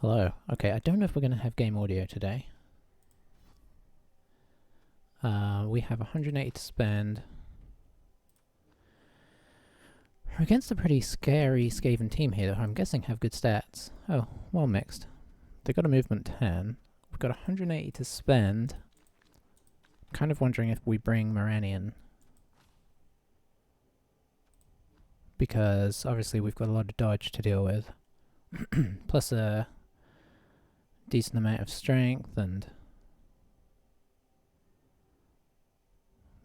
Hello. Okay, I don't know if we're going to have game audio today. We have 180 to spend. We're against a pretty scary Skaven team here, who I'm guessing have good stats. Oh, well mixed. They've got a movement 10. We've got 180 to spend. Kind of wondering if we bring Moranion. Because obviously we've got a lot of dodge to deal with. Plus a decent amount of strength, and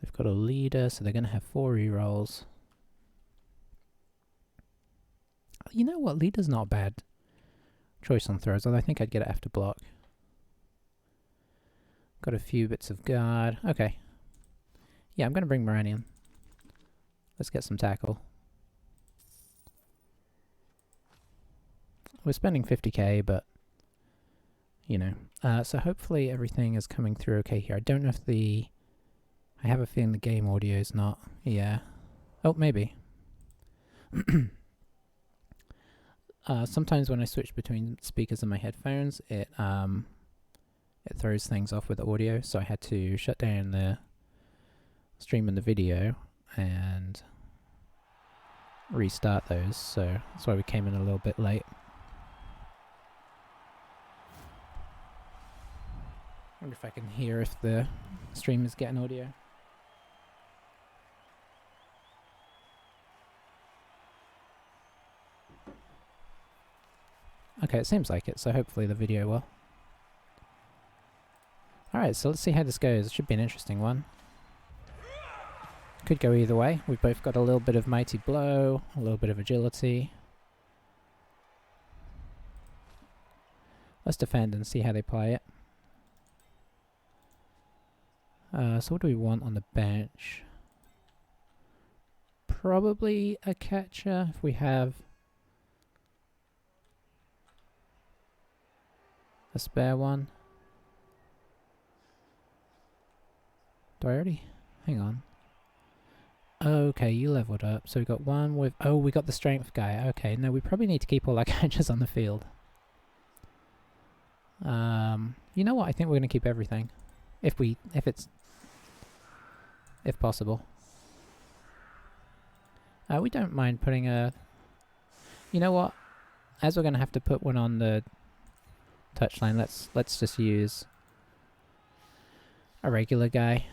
they've got a leader, so they're going to have 4 rerolls. You know what? Leader's not a bad choice on throws, although I think I'd get it after block. Got a few bits of guard. Okay. Yeah, I'm going to bring Moranion. Let's get some tackle. We're spending 50k, but, you know. So hopefully everything is coming through okay here. I don't know if I have a feeling the game audio is not. Yeah. Oh, maybe. Sometimes when I switch between speakers and my headphones, it throws things off with the audio, so I had to shut down the stream and the video and restart those, so that's why we came in a little bit late. I wonder if I can hear if the stream is getting audio. Okay, it seems like it, so hopefully the video will. Alright, so let's see how this goes. It should be an interesting one. Could go either way. We've both got a little bit of mighty blow, a little bit of agility. Let's defend and see how they play it. So what do we want on the bench? Probably a catcher if we have a spare one. Do I already? Hang on. Okay, you leveled up. So we got one with... Oh, we got the strength guy. Okay, no, we probably need to keep all our catchers on the field. You know what? I think we're going to keep everything. If possible. We don't mind putting a... You know what? As we're going to have to put one on the touchline, let's just use a regular guy.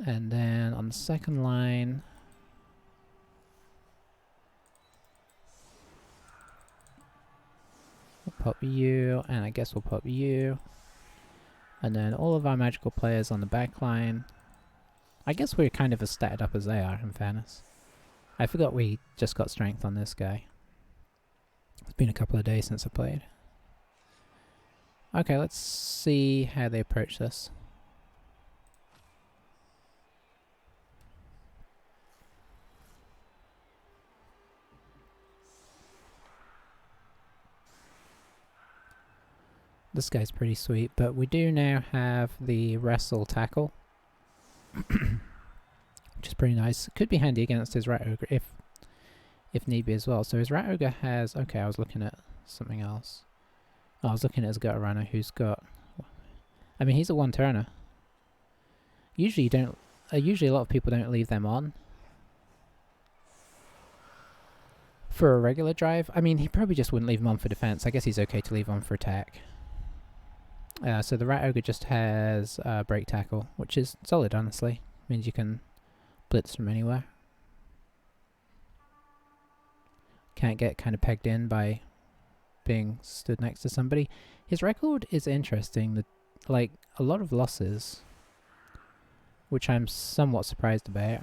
And then on the second line, we'll pop you, and I guess we'll pop you. And then all of our magical players on the back line. I guess we're kind of as statted up as they are, in fairness. I forgot we just got strength on this guy. It's been a couple of days since I played. Okay, let's see how they approach this. This guy's pretty sweet, but we do now have the wrestle tackle. Which is pretty nice. Could be handy against his rat ogre if need be as well. So his rat ogre has... Okay, I was looking at something else. Oh, I was looking at his gutter runner who's got... I mean, he's a one-turner. Usually you don't... usually a lot of people don't leave them on for a regular drive. I mean, he probably just wouldn't leave them on for defense. I guess he's okay to leave on for attack. So the rat ogre just has break tackle, which is solid, honestly. Means you can blitz from anywhere. Can't get kind of pegged in by being stood next to somebody. His record is interesting. Like a lot of losses, which I'm somewhat surprised about.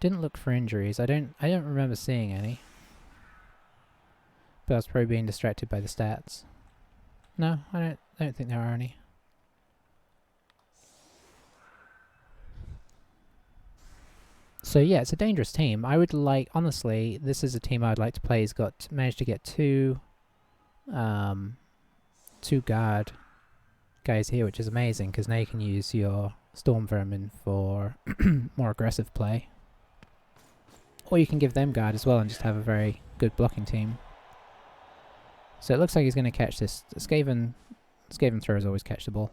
Didn't look for injuries. I don't remember seeing any. But I was probably being distracted by the stats. No, I don't think there are any. So yeah, it's a dangerous team. I would like, honestly, this is a team I'd like to play. He's managed to get two guard guys here, which is amazing because now you can use your Storm Vermin for more aggressive play. Or you can give them guard as well and just have a very good blocking team. So it looks like he's going to catch this. Skaven throwers always catch the ball.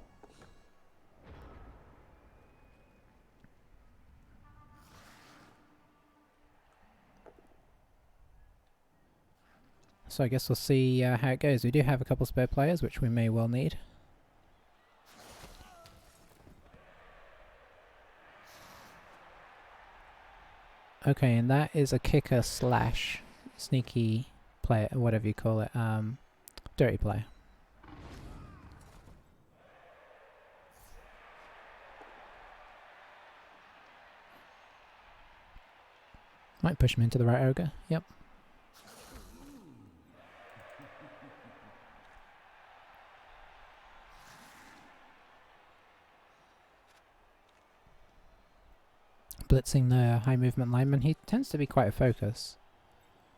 So I guess we'll see how it goes. We do have a couple spare players, which we may well need. Okay, and that is a kicker slash sneaky player, whatever you call it, dirty player. Might push him into the right ogre, yep. Blitzing the high movement lineman, he tends to be quite a focus.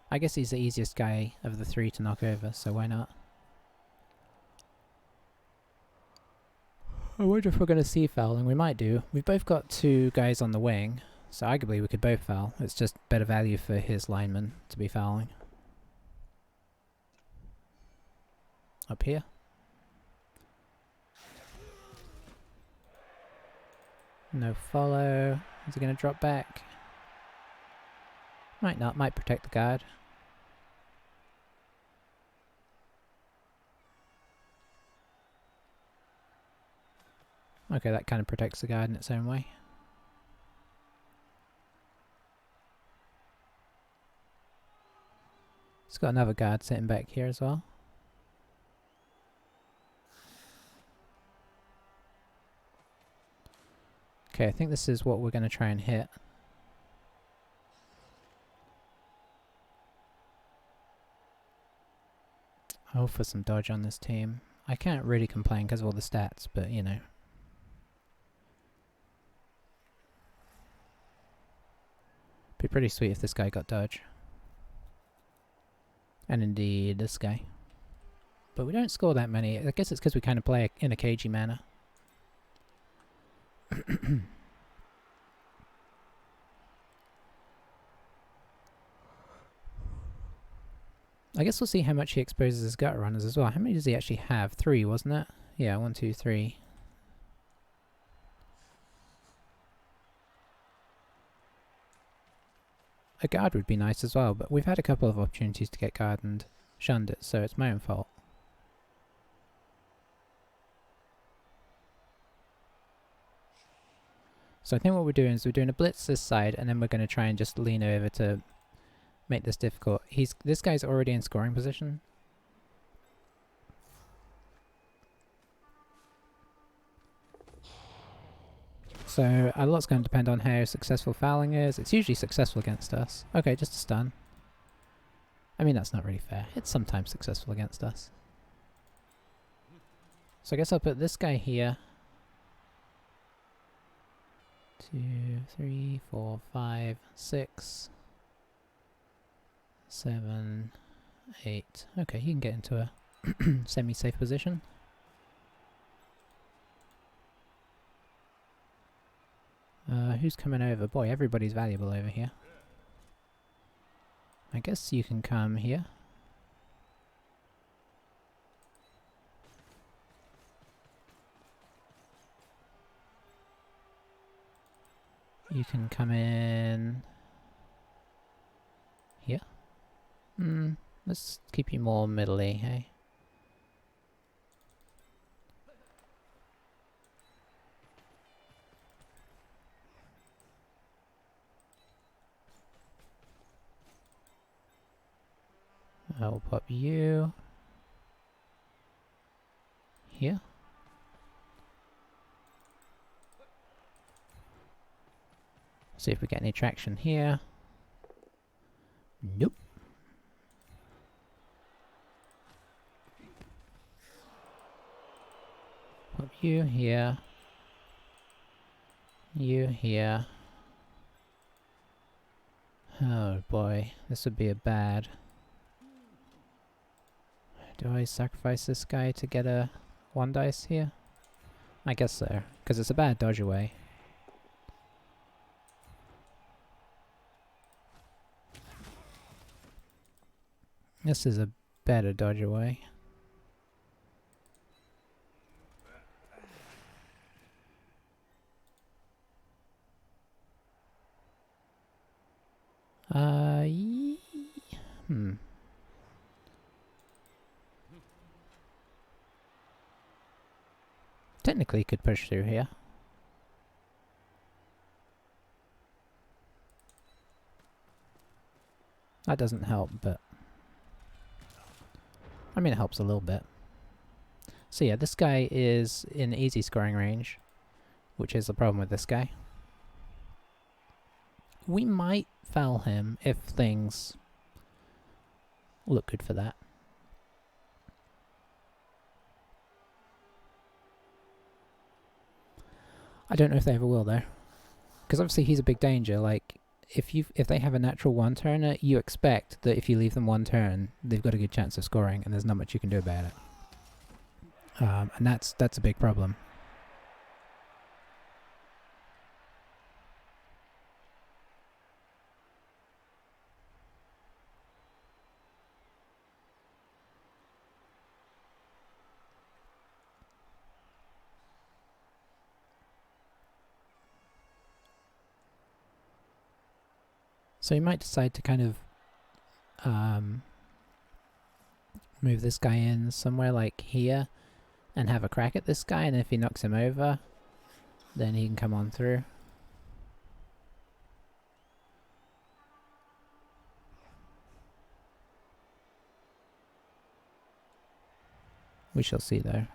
I guess he's the easiest guy of the three to knock over, so why not? I wonder if we're going to see fouling. We might do. We've both got two guys on the wing, so arguably we could both foul. It's just better value for his lineman to be fouling. Up here. No follow. Is he going to drop back? Might not. Might protect the guard. Okay, that kind of protects the guard in its own way. It's got another guard sitting back here as well. Okay, I think this is what we're going to try and hit. Oh, for some dodge on this team. I can't really complain because of all the stats, but you know. Be pretty sweet if this guy got dodge. And indeed, this guy. But we don't score that many. I guess it's because we kind of play in a cagey manner. I guess we'll see how much he exposes his gutter runners as well. How many does he actually have? 3, wasn't it? Yeah, 1, 2, 3. A guard would be nice as well, but we've had a couple of opportunities to get guard and shunned it, so it's my own fault. So I think what we're doing is we're doing a blitz this side, and then we're going to try and just lean over to make this difficult. This guy's already in scoring position. So a lot's going to depend on how successful fouling is. It's usually successful against us. Okay, just a stun. I mean, that's not really fair. It's sometimes successful against us. So I guess I'll put this guy here. 2, 3, 4, 5, 6, 7, 8. Okay, he can get into a semi-safe position. Who's coming over? Boy, everybody's valuable over here. I guess you can come here. You can come in here. Let's keep you more middle-y, hey? I'll pop you here. See if we get any traction here. Nope. Pop you here. You here. Oh boy, this would be a bad. Do I sacrifice this guy to get a 1 dice here? I guess so, because it's a bad dodge away. This is a better dodge away. Technically could push through here. That doesn't help, but I mean it helps a little bit. So yeah, this guy is in easy scoring range, which is the problem with this guy. We might foul him if things look good for that. I don't know if they ever will though, because obviously he's a big danger. Like if they have a natural one turner, you expect that if you leave them one turn, they've got a good chance of scoring, and there's not much you can do about it. And that's a big problem. So you might decide to kind of move this guy in somewhere like here and have a crack at this guy, and if he knocks him over, then he can come on through. We shall see though.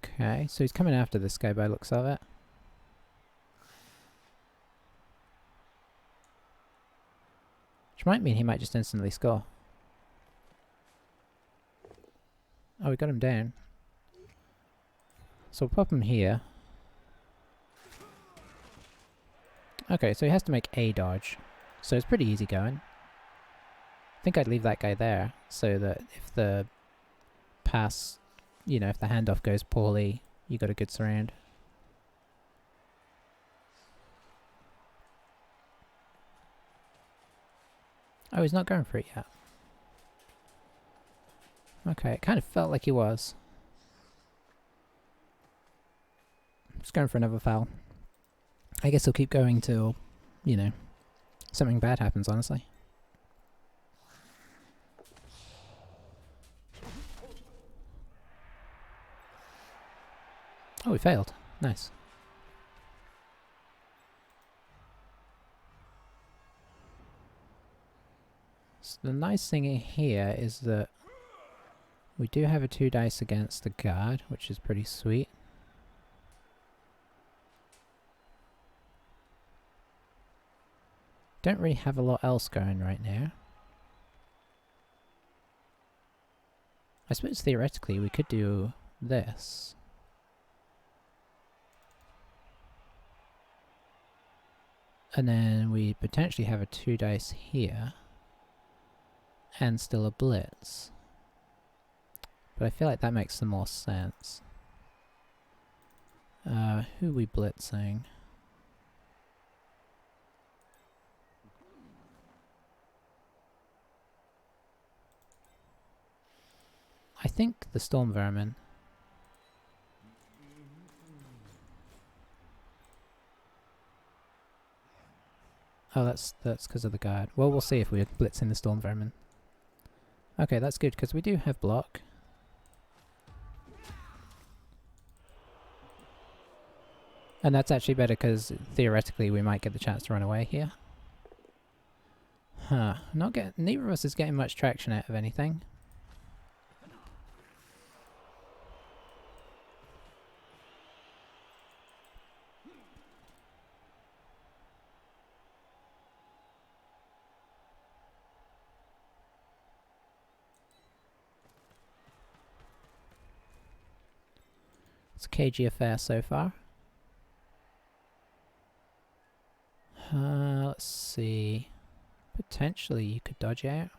Okay, so he's coming after this guy by the looks of it. Which might mean he might just instantly score. Oh, we got him down. So we'll pop him here. Okay, so he has to make a dodge. So it's pretty easy going. I think I'd leave that guy there, so that if the pass, you know, if the handoff goes poorly, you got a good surround. Oh, he's not going for it yet. Okay, it kind of felt like he was. Just going for another foul. I guess he'll keep going till, you know, something bad happens, honestly. Oh, we failed. Nice. So the nice thing here is that we do have a 2 dice against the guard, which is pretty sweet. Don't really have a lot else going right now. I suppose theoretically we could do this. And then we potentially have a 2 dice here. And still a blitz. But I feel like that makes some more sense. Who are we blitzing? I think the Storm Vermin. Oh, that's because of the guard. Well, we'll see if we're blitzing the Storm Vermin. Okay, that's good, because we do have block. And that's actually better, because theoretically we might get the chance to run away here. Huh. Neither of us is getting much traction out of anything. It's a cagey affair so far. see. Potentially you could dodge out.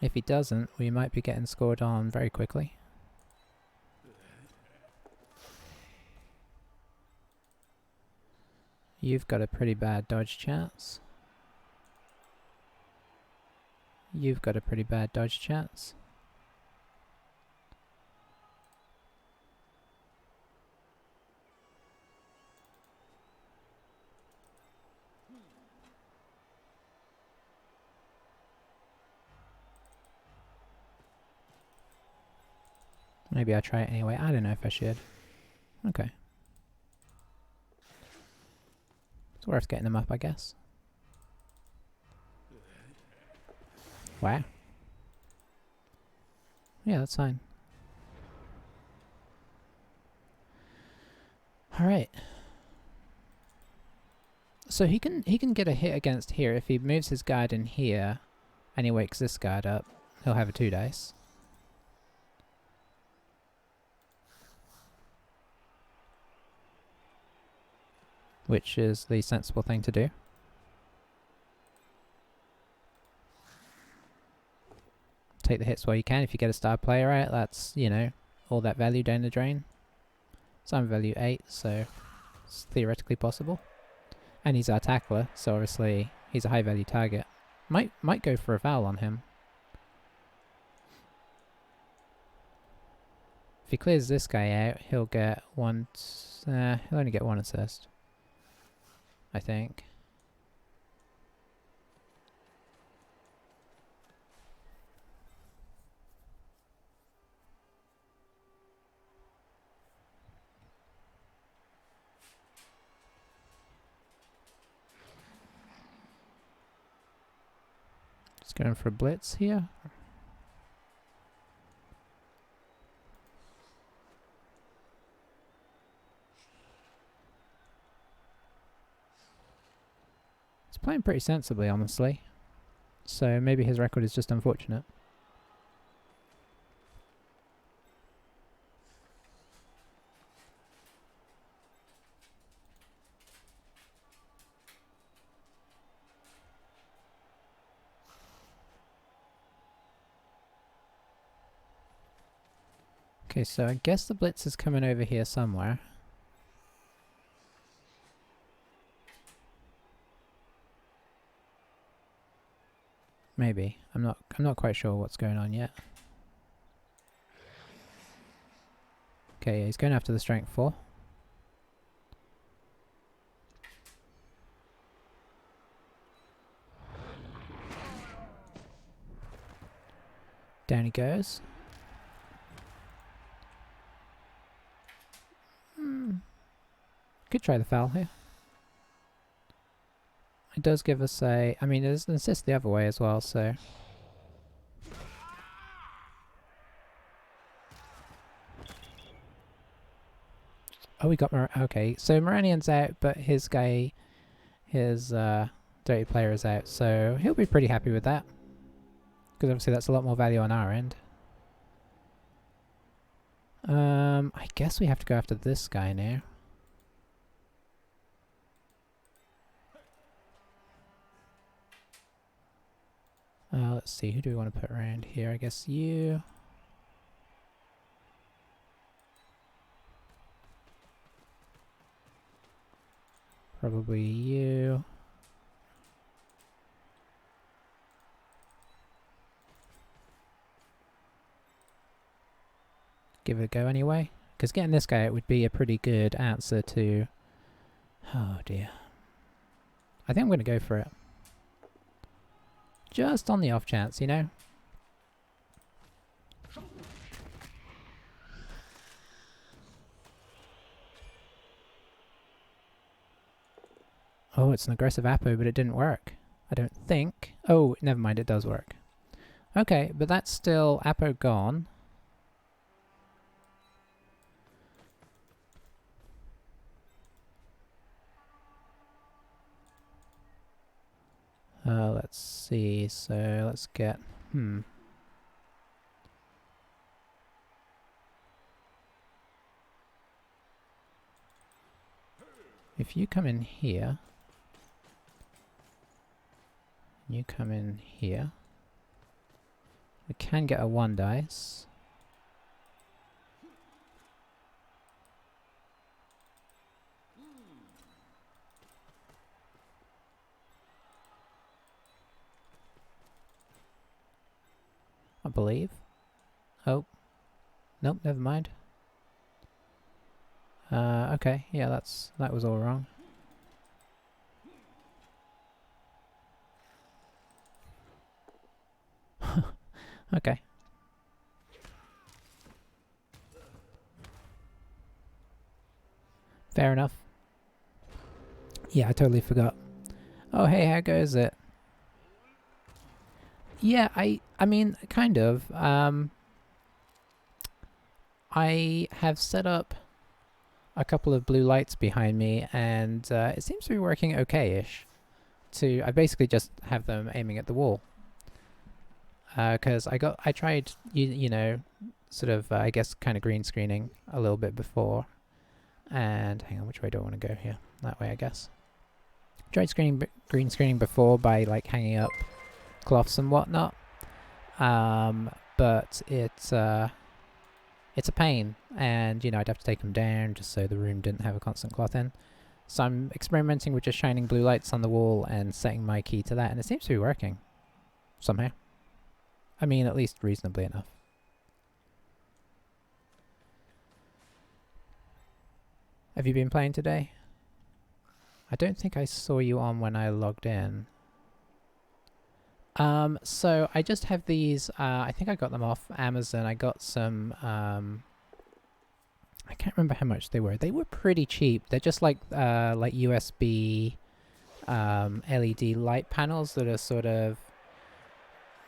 If he doesn't, we might be getting scored on very quickly. You've got a pretty bad dodge chance. You've got a pretty bad dodge chance. Maybe I'll try it anyway. I don't know if I should. Okay. It's worth getting them up, I guess. Wow. Yeah, that's fine. Alright. So he can get a hit against here. If he moves his guard in here and he wakes this guard up, he'll have a 2 dice. Which is the sensible thing to do. Take the hits while you can. If you get a star player out, that's, you know, all that value down the drain. So I'm value 8, so it's theoretically possible. And he's our tackler, so obviously he's a high value target. Might go for a foul on him. If he clears this guy out, he'll get one. He'll only get 1 assist, I think. Just going for a blitz here. He's playing pretty sensibly, honestly. So maybe his record is just unfortunate. Okay, so I guess the blitz is coming over here somewhere. Maybe. I'm not quite sure what's going on yet. Okay, yeah, he's going after the strength 4. Down he goes. Could try the foul here. It does give us a... I mean, there's an assist the other way as well, so... Oh, we got... okay, so Moranian's out, but his guy... His dirty player is out, so he'll be pretty happy with that. Because obviously that's a lot more value on our end. I guess we have to go after this guy now. Let's see, who do we want to put around here? I guess you. Probably you. Give it a go anyway. Because getting this guy out would be a pretty good answer to... Oh dear. I think I'm going to go for it. Just on the off chance, you know? Oh, it's an aggressive Apo, but it didn't work. I don't think. Oh, never mind, it does work. Okay, but that's still Apo gone. Let's see, so let's get... If you come in here, you come in here, we can get a 1 dice. I believe. Oh. Nope, never mind. Okay, yeah, that was all wrong. Okay. Fair enough. Yeah, I totally forgot. Oh, hey, how goes it? Yeah, I mean, kind of. I have set up a couple of blue lights behind me, and it seems to be working okay-ish. I basically just have them aiming at the wall. Because I tried, you know, sort of, I guess, kind of green screening a little bit before. And hang on, which way do I want to go here? That way, I guess. Tried green screening before by like hanging up cloths and whatnot. But it's a pain, and you know, I'd have to take them down just so the room didn't have a constant cloth in. So I'm experimenting with just shining blue lights on the wall and setting my key to that, and it seems to be working somehow. I mean, at least reasonably enough. Have you been playing today? I don't think I saw you on when I logged in. So I just have these, I think I got them off Amazon. I got some, I can't remember how much they were. They were pretty cheap. They're just like USB LED light panels that are sort of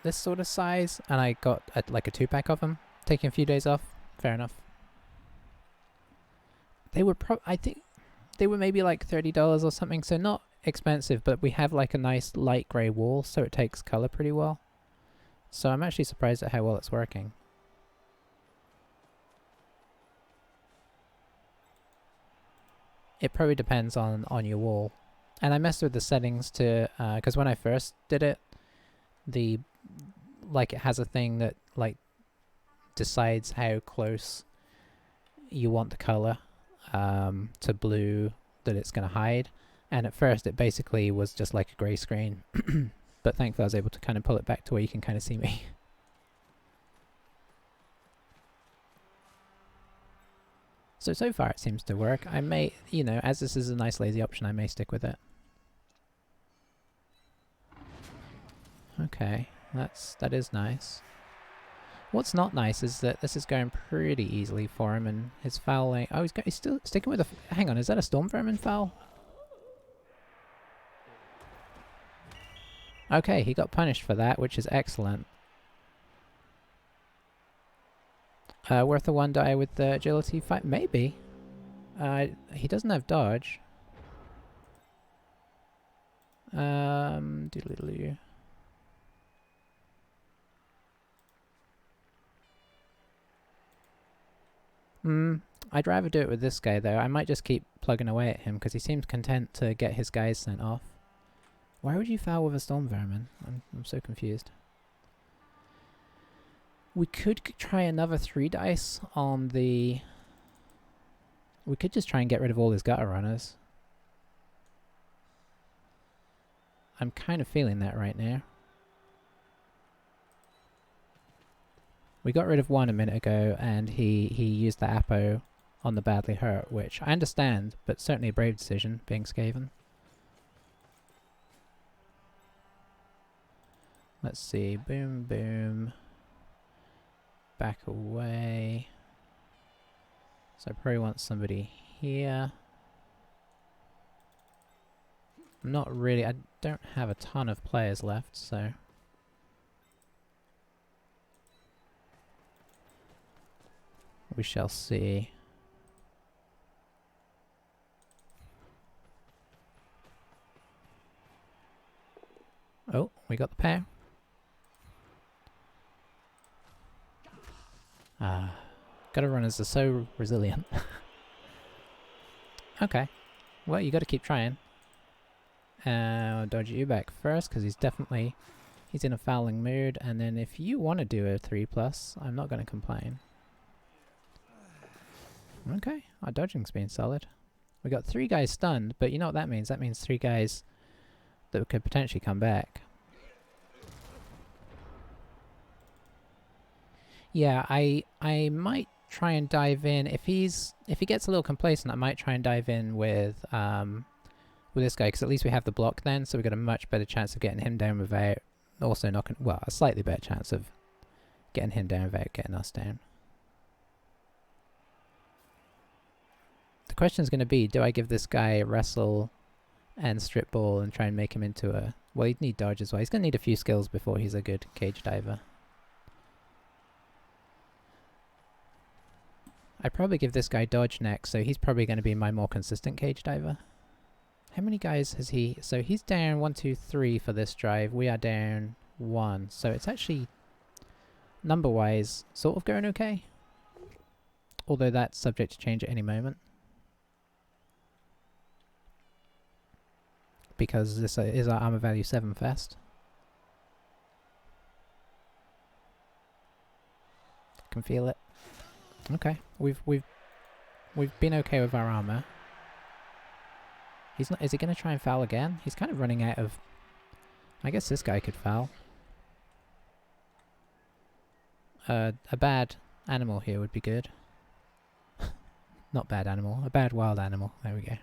this sort of size, and I got like a 2-pack of them. Taking a few days off, fair enough. They were I think they were maybe like $30 or something, so not expensive, but we have like a nice light grey wall, so it takes color pretty well. So I'm actually surprised at how well it's working. It probably depends on your wall. And I messed with the settings to, because when I first did it, it has a thing that like decides how close you want the color to blue that it's going to hide. And at first it basically was just like a grey screen. But thankfully I was able to kind of pull it back to where you can kind of see me. So far it seems to work. I may, you know, as this is a nice lazy option, I may stick with it. Okay, that is nice. What's not nice is that this is going pretty easily for him, and his fouling. Oh, he's still sticking with a. Hang on, is that a storm vermin foul? Okay, he got punished for that, which is excellent. Worth a 1 die with the agility fight? Maybe. He doesn't have dodge. Doodly-doo. I'd rather do it with this guy though. I might just keep plugging away at him because he seems content to get his guys sent off. Why would you foul with a storm vermin? I'm so confused. We could try another 3 dice on the... We could just try and get rid of all his gutter runners. I'm kind of feeling that right now. We got rid of one a minute ago, and he used the Apo on the badly hurt, which I understand, but certainly a brave decision, being Skaven. Let's see. Boom, boom. Back away. So I probably want somebody here. Not really. I don't have a ton of players left, so... We shall see. Oh, we got the pair. Gutter runners are so resilient. Okay. Well, you got to keep trying. I'll dodge you back first, because he's in a fouling mood, and then if you want to do a 3+, I'm not going to complain. Okay, our dodging's been solid. We got 3 guys stunned, but you know what that means? That means 3 guys that could potentially come back. Yeah, I might try and dive in. If he gets a little complacent, I might try and dive in with this guy, because at least we have the block then, so we've got a much better chance of getting him down without also knocking... Well, a slightly better chance of getting him down without getting us down. The question is going to be, do I give this guy wrestle and strip ball and try and make him into a... Well, he'd need dodge as well. He's going to need a few skills before he's a good cage diver. I'd probably give this guy dodge next, so he's probably going to be my more consistent cage diver. How many guys has he... So he's down 1, 2, 3 for this drive. We are down 1. So it's actually, number-wise, sort of going okay. Although that's subject to change at any moment. Because this is our armor value 7 fest. I can feel it. Okay, we've been okay with our armor. He's not. Is he going to try and foul again? He's kind of running out of... I guess this guy could foul. A bad animal here would be good. Not bad animal. A bad wild animal. There we go.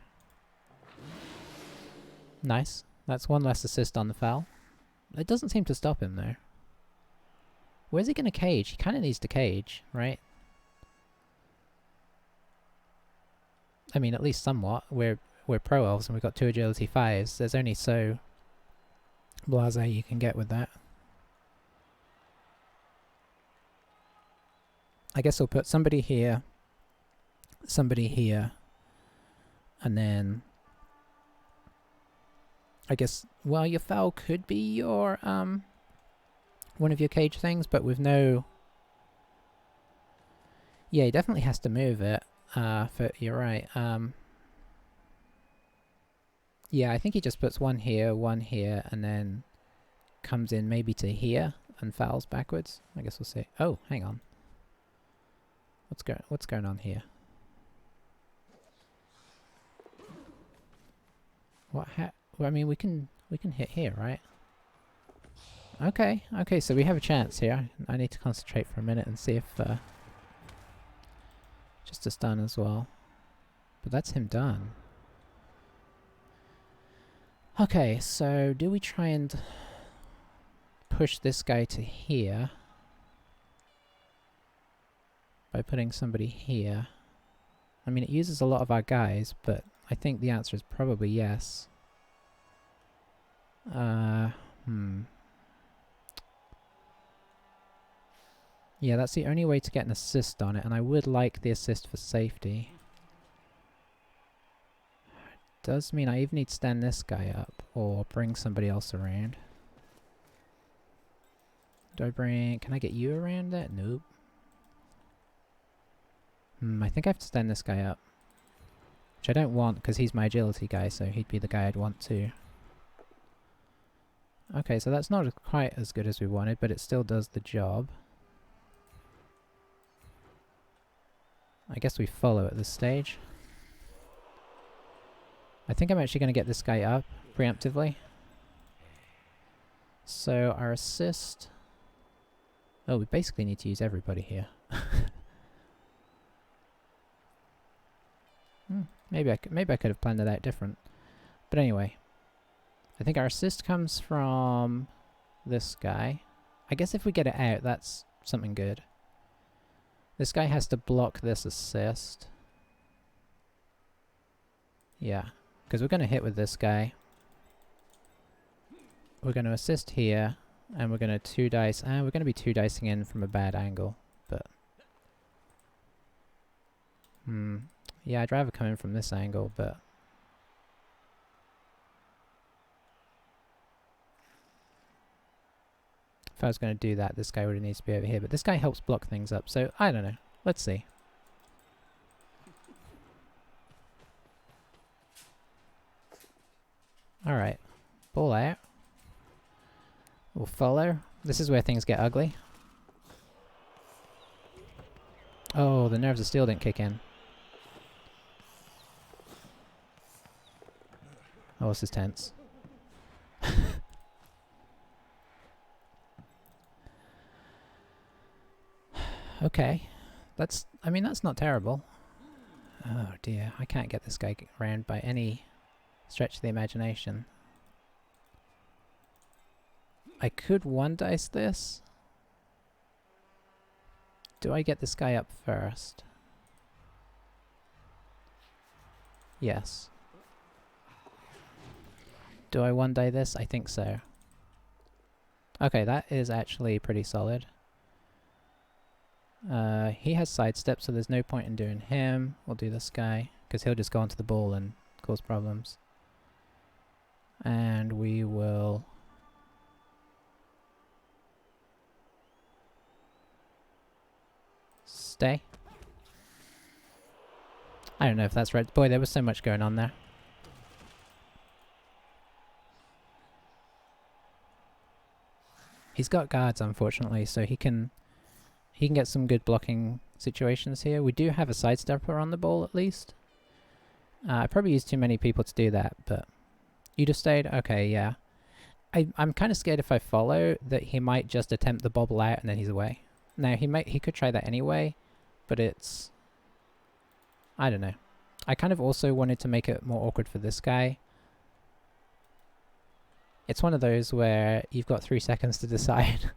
Nice. That's 1 less assist on the foul. It doesn't seem to stop him though. Where's he going to cage? He kind of needs to cage, right? I mean, at least somewhat. We're pro elves and we've got 2 agility 5s. There's only so blasé you can get with that. I guess we'll put somebody here, and then I guess, well, your foul could be your one of your cage things, but with no... Yeah, he definitely has to move it. You're right. Yeah, I think he just puts 1 here, and then comes in maybe to here and fouls backwards. I guess we'll see. Oh, hang on. What's going on here? Well, I mean, we can hit here, right? Okay, so we have a chance here. I need to concentrate for a minute and see if just a stun as well. But that's him done. Okay, so do we try and push this guy to here by putting somebody here? I mean, it uses a lot of our guys, but I think the answer is probably yes. Yeah, that's the only way to get an assist on it, and I would like the assist for safety. Does mean I even need to stand this guy up, or bring somebody else around. Can I get you around that? Nope. I think I have to stand this guy up. Which I don't want, because he's my agility guy, so he'd be the guy I'd want to. Okay, so that's not quite as good as we wanted, but it still does the job. I guess we follow at this stage. I think I'm actually going to get this guy up preemptively. So our assist... Oh, we basically need to use everybody here. Maybe I could have planned it out different. But anyway, I think our assist comes from this guy. I guess if we get it out, that's something good. This guy has to block this assist. Yeah, because we're going to hit with this guy. We're going to assist here, and we're going to 2 dice, and we're going to be 2 dicing in from a bad angle, but... Yeah, I'd rather come in from this angle, but... If I was going to do that, this guy would need to be over here, but this guy helps block things up, so I don't know. Let's see. Alright. Ball out. We'll follow. This is where things get ugly. Oh, the nerves of steel didn't kick in. Oh, this is tense. Okay. I mean, that's not terrible. Oh dear, I can't get this guy around by any stretch of the imagination. I could one dice this. Do I get this guy up first? Yes. Do I one die this? I think so. Okay, that is actually pretty solid. He has sidestep, so there's no point in doing him. We'll do this guy, because he'll just go onto the ball and cause problems. And we will... stay. I don't know if that's right. Boy, there was so much going on there. He's got guards, unfortunately, so he can get some good blocking situations here. We do have a sidestepper on the ball, at least. I probably used too many people to do that, but... You just stayed? Okay, yeah. I'm kind of scared if I follow that he might just attempt the bobble out and then he's away. Now, he could try that anyway, but it's... I don't know. I kind of also wanted to make it more awkward for this guy. It's one of those where you've got 3 seconds to decide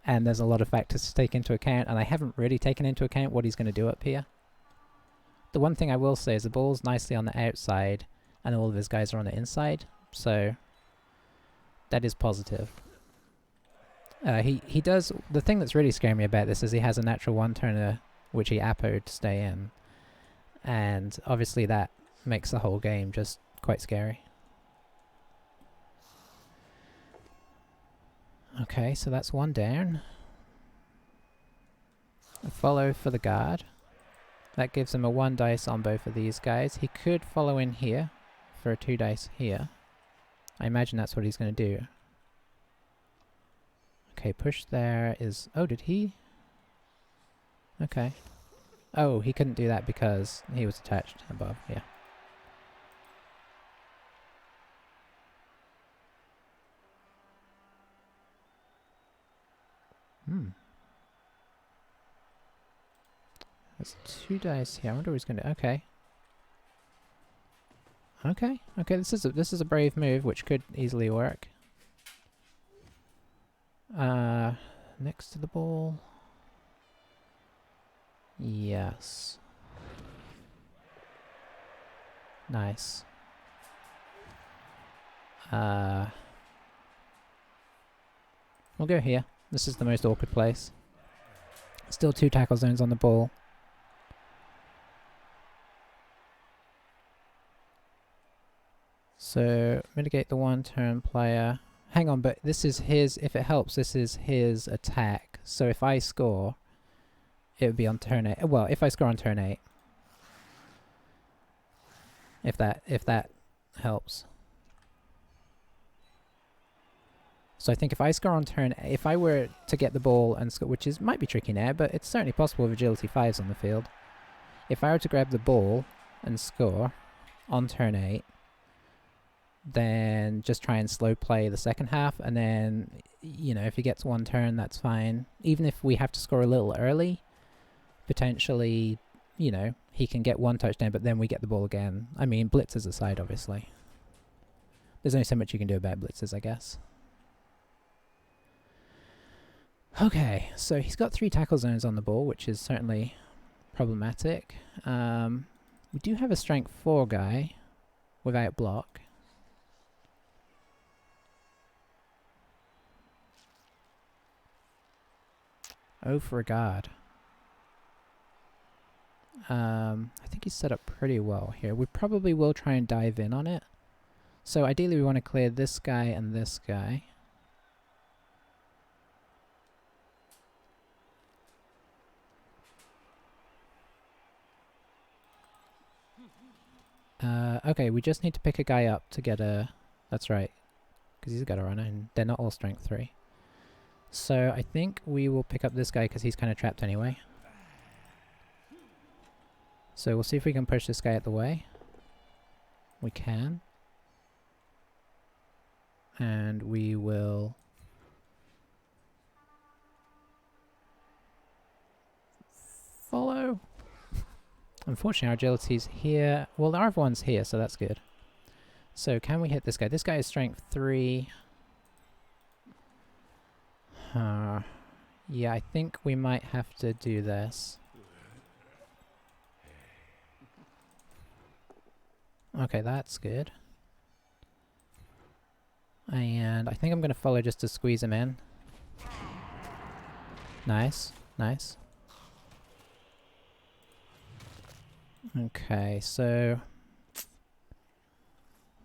and there's a lot of factors to take into account, and I haven't really taken into account what he's going to do up here. The one thing I will say is the ball's nicely on the outside and all of his guys are on the inside, so that is positive. He does... The thing that's really scaring me about this is he has a natural one-turner which he appoed to stay in, and obviously that makes the whole game just quite scary. Okay, so that's one down. A follow for the guard. That gives him a 1 dice on both of these guys. He could follow in here for a 2 dice here. I imagine that's what he's going to do. Okay, push there is... Oh, did he? Okay. Oh, he couldn't do that because he was attached above, yeah. There's 2 dice here. I wonder what he's going to do. Okay. Okay. Okay, this is a brave move, which could easily work. Next to the ball. Yes. Nice. We'll go here. This is the most awkward place. Still 2 tackle zones on the ball. So, mitigate the 1-turn player. Hang on, but this is his... If it helps, this is his attack. So if I score, it would be on turn 8. Well, if I score on turn 8. If that helps. So I think if I score on turn... If I were to get the ball and score... Which might be tricky now, but it's certainly possible with agility 5s on the field. If I were to grab the ball and score on turn 8, then just try and slow play the second half, and then, you know, if he gets 1 turn, that's fine. Even if we have to score a little early, potentially, you know, he can get 1 touchdown, but then we get the ball again. I mean, blitzes aside, obviously. There's only so much you can do about blitzes, I guess. Okay, so he's got 3 tackle zones on the ball, which is certainly problematic. We do have a strength 4 guy without block. Oh, for a guard. I think he's set up pretty well here. We probably will try and dive in on it. So ideally we want to clear this guy and this guy. Okay, we just need to pick a guy up to get a That's right. Because he's got a runner and they're not all strength 3. So I think we will pick up this guy because he's kind of trapped anyway. So we'll see if we can push this guy out the way. We can. And we will... follow. Unfortunately our agility's here. Well, our other one's here, so that's good. So can we hit this guy? This guy is strength 3. Yeah, I think we might have to do this. Okay, that's good. And I think I'm going to follow just to squeeze him in. Nice, nice. Okay, so...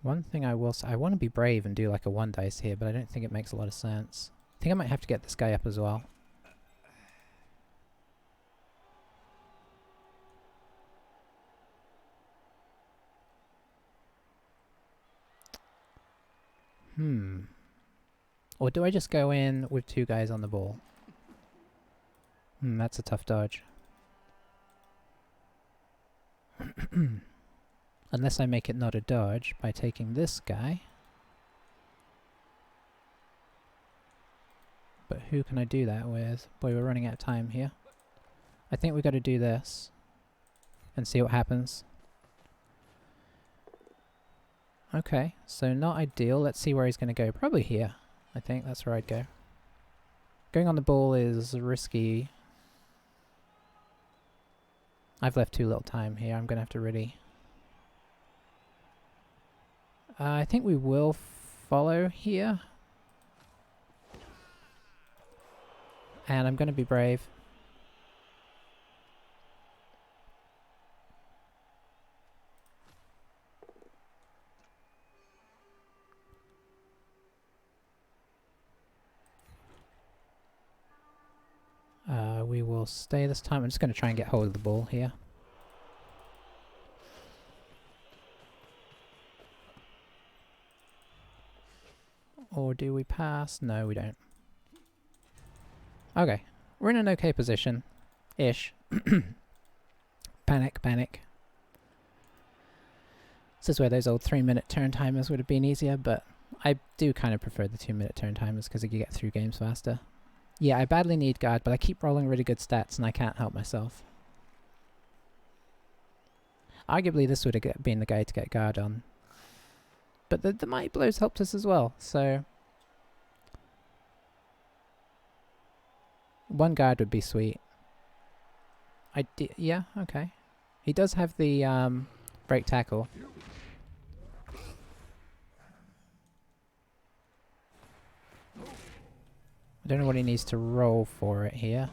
one thing I will say, I want to be brave and do like a 1 dice here, but I don't think it makes a lot of sense. I think I might have to get this guy up as well. Or do I just go in with 2 guys on the ball? That's a tough dodge. Unless I make it not a dodge by taking this guy. But who can I do that with? Boy, we're running out of time here. I think we got to do this. And see what happens. Okay, so not ideal. Let's see where he's going to go. Probably here. I think that's where I'd go. Going on the ball is risky. I've left too little time here. I'm going to have to really... I think we will follow here. And I'm going to be brave. We will stay this time. I'm just going to try and get hold of the ball here. Or do we pass? No, we don't. Okay. We're in an okay position. Ish. Panic, panic. This is where those old 3-minute turn timers would have been easier, but I do kind of prefer the 2-minute turn timers because you get through games faster. Yeah, I badly need guard, but I keep rolling really good stats and I can't help myself. Arguably this would have been the guy to get guard on. But the mighty blows helped us as well, so... 1 guard would be sweet. Yeah, okay. He does have the break tackle. I don't know what he needs to roll for it here.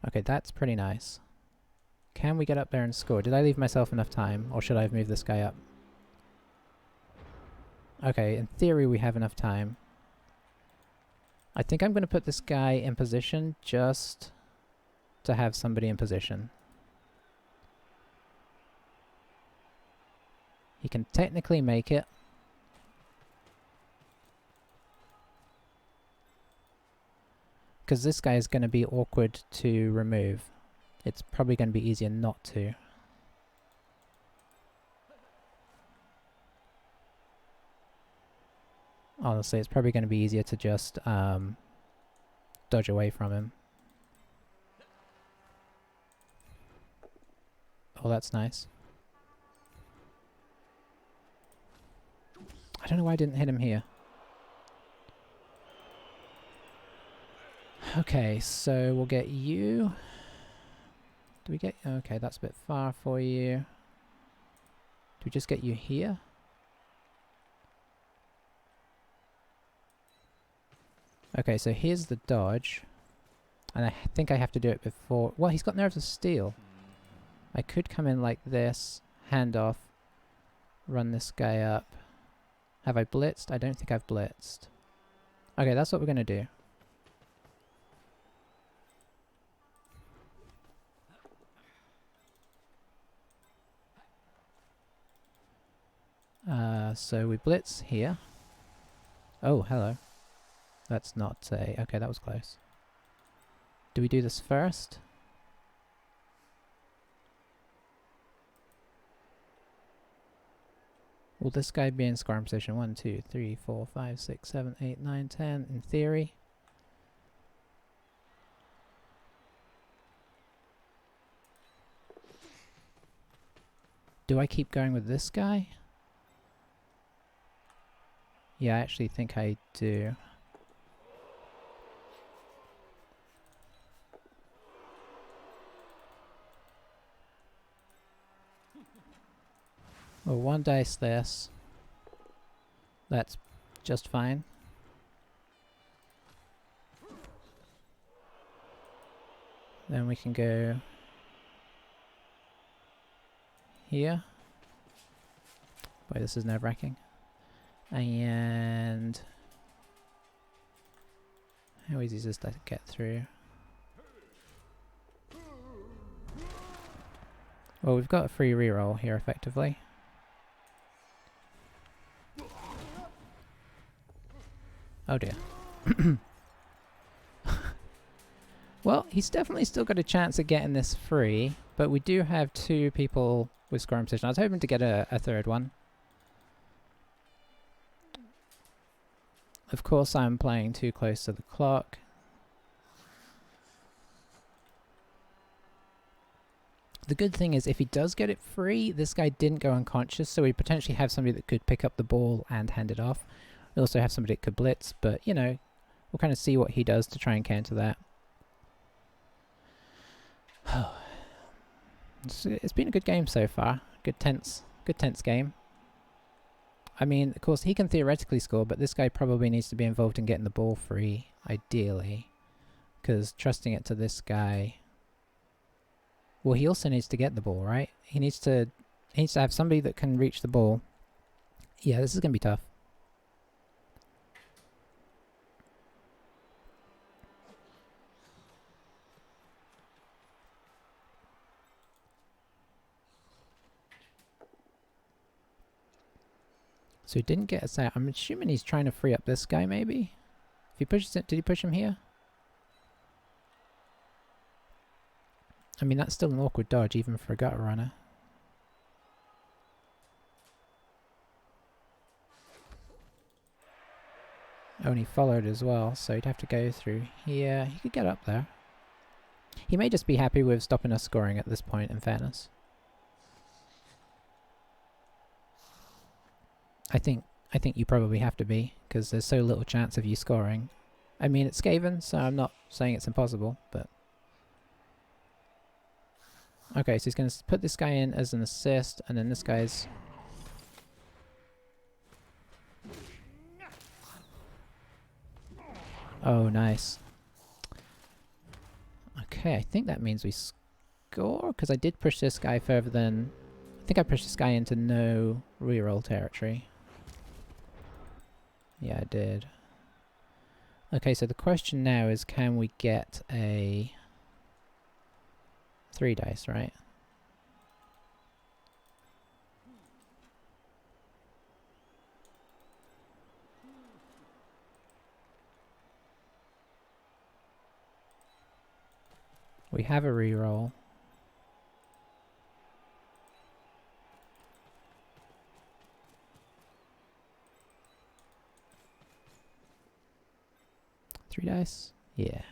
Okay, that's pretty nice. Can we get up there and score? Did I leave myself enough time, or should I have moved this guy up? Okay, in theory we have enough time. I think I'm going to put this guy in position just to have somebody in position. He can technically make it. Because this guy is going to be awkward to remove. It's probably going to be easier not to. Honestly, it's probably going to be easier to just dodge away from him. Oh, that's nice. I don't know why I didn't hit him here. Okay, so we'll get you. Do we get... okay, that's a bit far for you. Do we just get you here? Okay, so here's the dodge. And I think I have to do it before... well, he's got Nerves of Steel. I could come in like this, hand off, run this guy up. Have I blitzed? I don't think I've blitzed. Okay, that's what we're going to do. So we blitz here. Oh, hello. That's not a... Okay, that was close. Do we do this first? Will this guy be in scoring position? 1, 2, 3, 4, 5, 6, 7, 8, 9, 10, in theory. Do I keep going with this guy? Yeah, I actually think I do. Well, 1 dice this. That's just fine. Then we can go here. Boy, this is nerve-wracking. And how easy is this to get through? Well, we've got a free reroll here, effectively. Oh dear. Well, he's definitely still got a chance of getting this free, but we do have 2 people with scoring position. I was hoping to get a third one. Of course, I'm playing too close to the clock. The good thing is, if he does get it free, this guy didn't go unconscious, so we potentially have somebody that could pick up the ball and hand it off. We also have somebody that could blitz, but, you know, we'll kind of see what he does to try and counter that. It's been a good game so far. Good tense game. I mean, of course, he can theoretically score, but this guy probably needs to be involved in getting the ball free, ideally. Because trusting it to this guy... Well, he also needs to get the ball, right? He needs to have somebody that can reach the ball. Yeah, this is going to be tough. So he didn't get us out. I'm assuming he's trying to free up this guy, maybe? If he pushes it, did he push him here? I mean, that's still an awkward dodge, even for a gutter runner. Oh, and he followed as well, so he'd have to go through here. He could get up there. He may just be happy with stopping us scoring at this point, in fairness. I think you probably have to be, because there's so little chance of you scoring. I mean, it's Skaven, so I'm not saying it's impossible, but... Okay, so he's going to put this guy in as an assist, and then this guy's... Oh, nice. Okay, I think that means we score, because I did push this guy further than... I think I pushed this guy into no reroll territory. Yeah, I did. Okay, so the question now is, can we get a 3 dice, right? We have a reroll. Three dice? Yeah.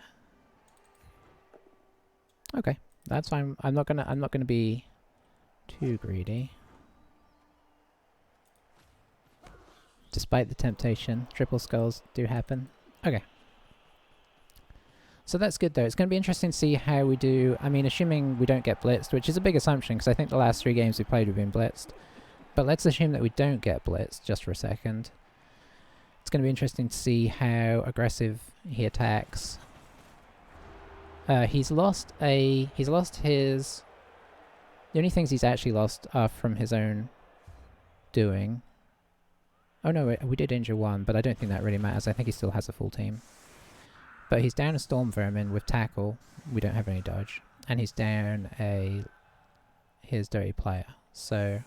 Okay, that's fine. I'm not gonna be too greedy. Despite the temptation, triple skulls do happen. Okay. So that's good though. It's going to be interesting to see how we do. I mean, assuming we don't get blitzed, which is a big assumption because I think the last 3 games we played we've been blitzed. But let's assume that we don't get blitzed just for a second. It's going to be interesting to see how aggressive he attacks. He's lost his... The only things he's actually lost are from his own doing. Oh no, we did injure 1, but I don't think that really matters. I think he still has a full team. But he's down a Storm Vermin with tackle. We don't have any dodge. And he's down his dirty player. So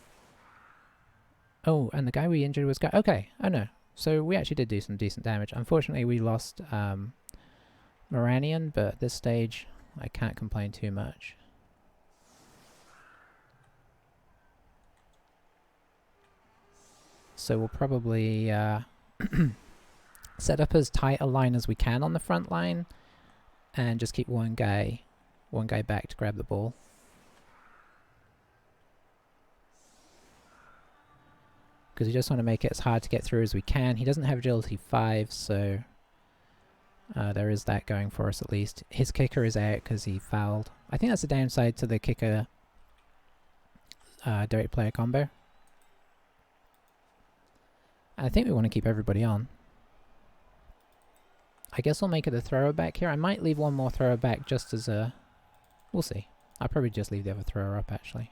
Oh, and the guy we injured was... Okay, oh no. So we actually did do some decent damage. Unfortunately, we lost Moranion, but at this stage, I can't complain too much. So we'll probably set up as tight a line as we can on the front line, and just keep one guy back to grab the ball. Because we just want to make it as hard to get through as we can. He doesn't have agility 5, so there is that going for us at least. His kicker is out because he fouled. I think that's the downside to the kicker direct player combo. I think we want to keep everybody on. I guess I'll make it a thrower back here. I might leave one more thrower back just as a... We'll see. I'll probably just leave the other thrower up actually.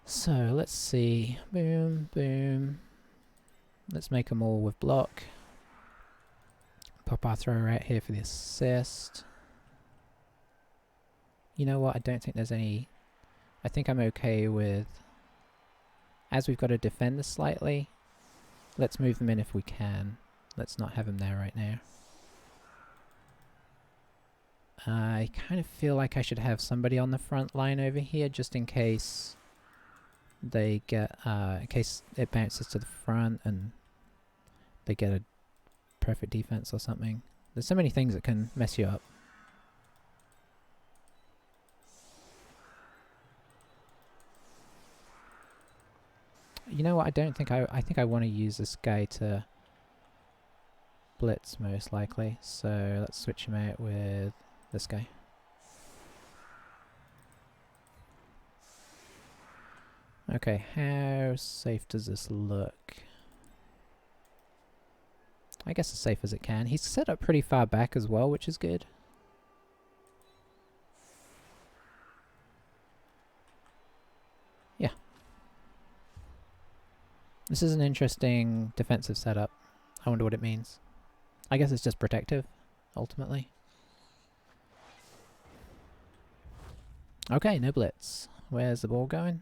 So let's see. Boom, boom. Let's make them all with block. Pop our thrower out here for the assist. You know what? I don't think there's any... I think I'm okay with... As we've got to defend this slightly, let's move them in if we can. Let's not have them there right now. I kind of feel like I should have somebody on the front line over here just in case they get, in case it bounces to the front and they get a perfect defense or something. There's so many things that can mess you up. You know what, I don't think I think I want to use this guy to blitz most likely, so let's switch him out with this guy. Okay, how safe does this look? I guess as safe as it can. He's set up pretty far back as well, which is good. Yeah. This is an interesting defensive setup. I wonder what it means. I guess it's just protective, ultimately. Okay, no blitz. Where's the ball going?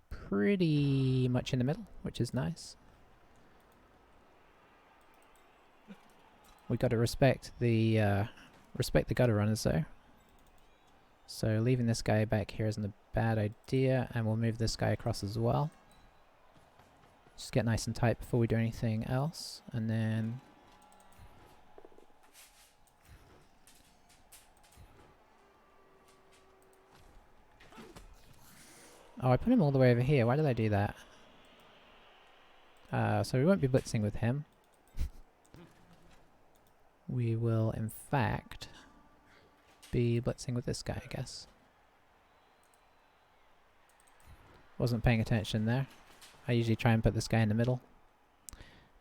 Pretty much in the middle, which is nice. We got to respect the gutter runners though. So leaving this guy back here isn't a bad idea, and we'll move this guy across as well. Just get nice and tight before we do anything else, and then oh, I put him all the way over here. Why did I do that? So we won't be blitzing with him. We will, in fact, be blitzing with this guy, I guess. Wasn't paying attention there. I usually try and put this guy in the middle.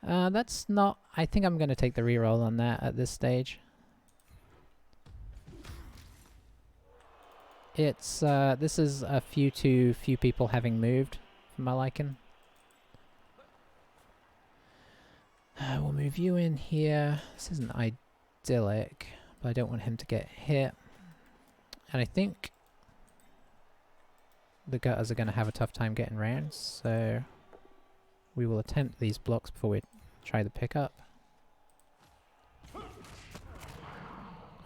That's not... I think I'm going to take the reroll on that at this stage. It's, this is a few people having moved, for my liking. We'll move you in here. This isn't idyllic, but I don't want him to get hit. And I think the gutters are going to have a tough time getting round, so we will attempt these blocks before we try the pickup.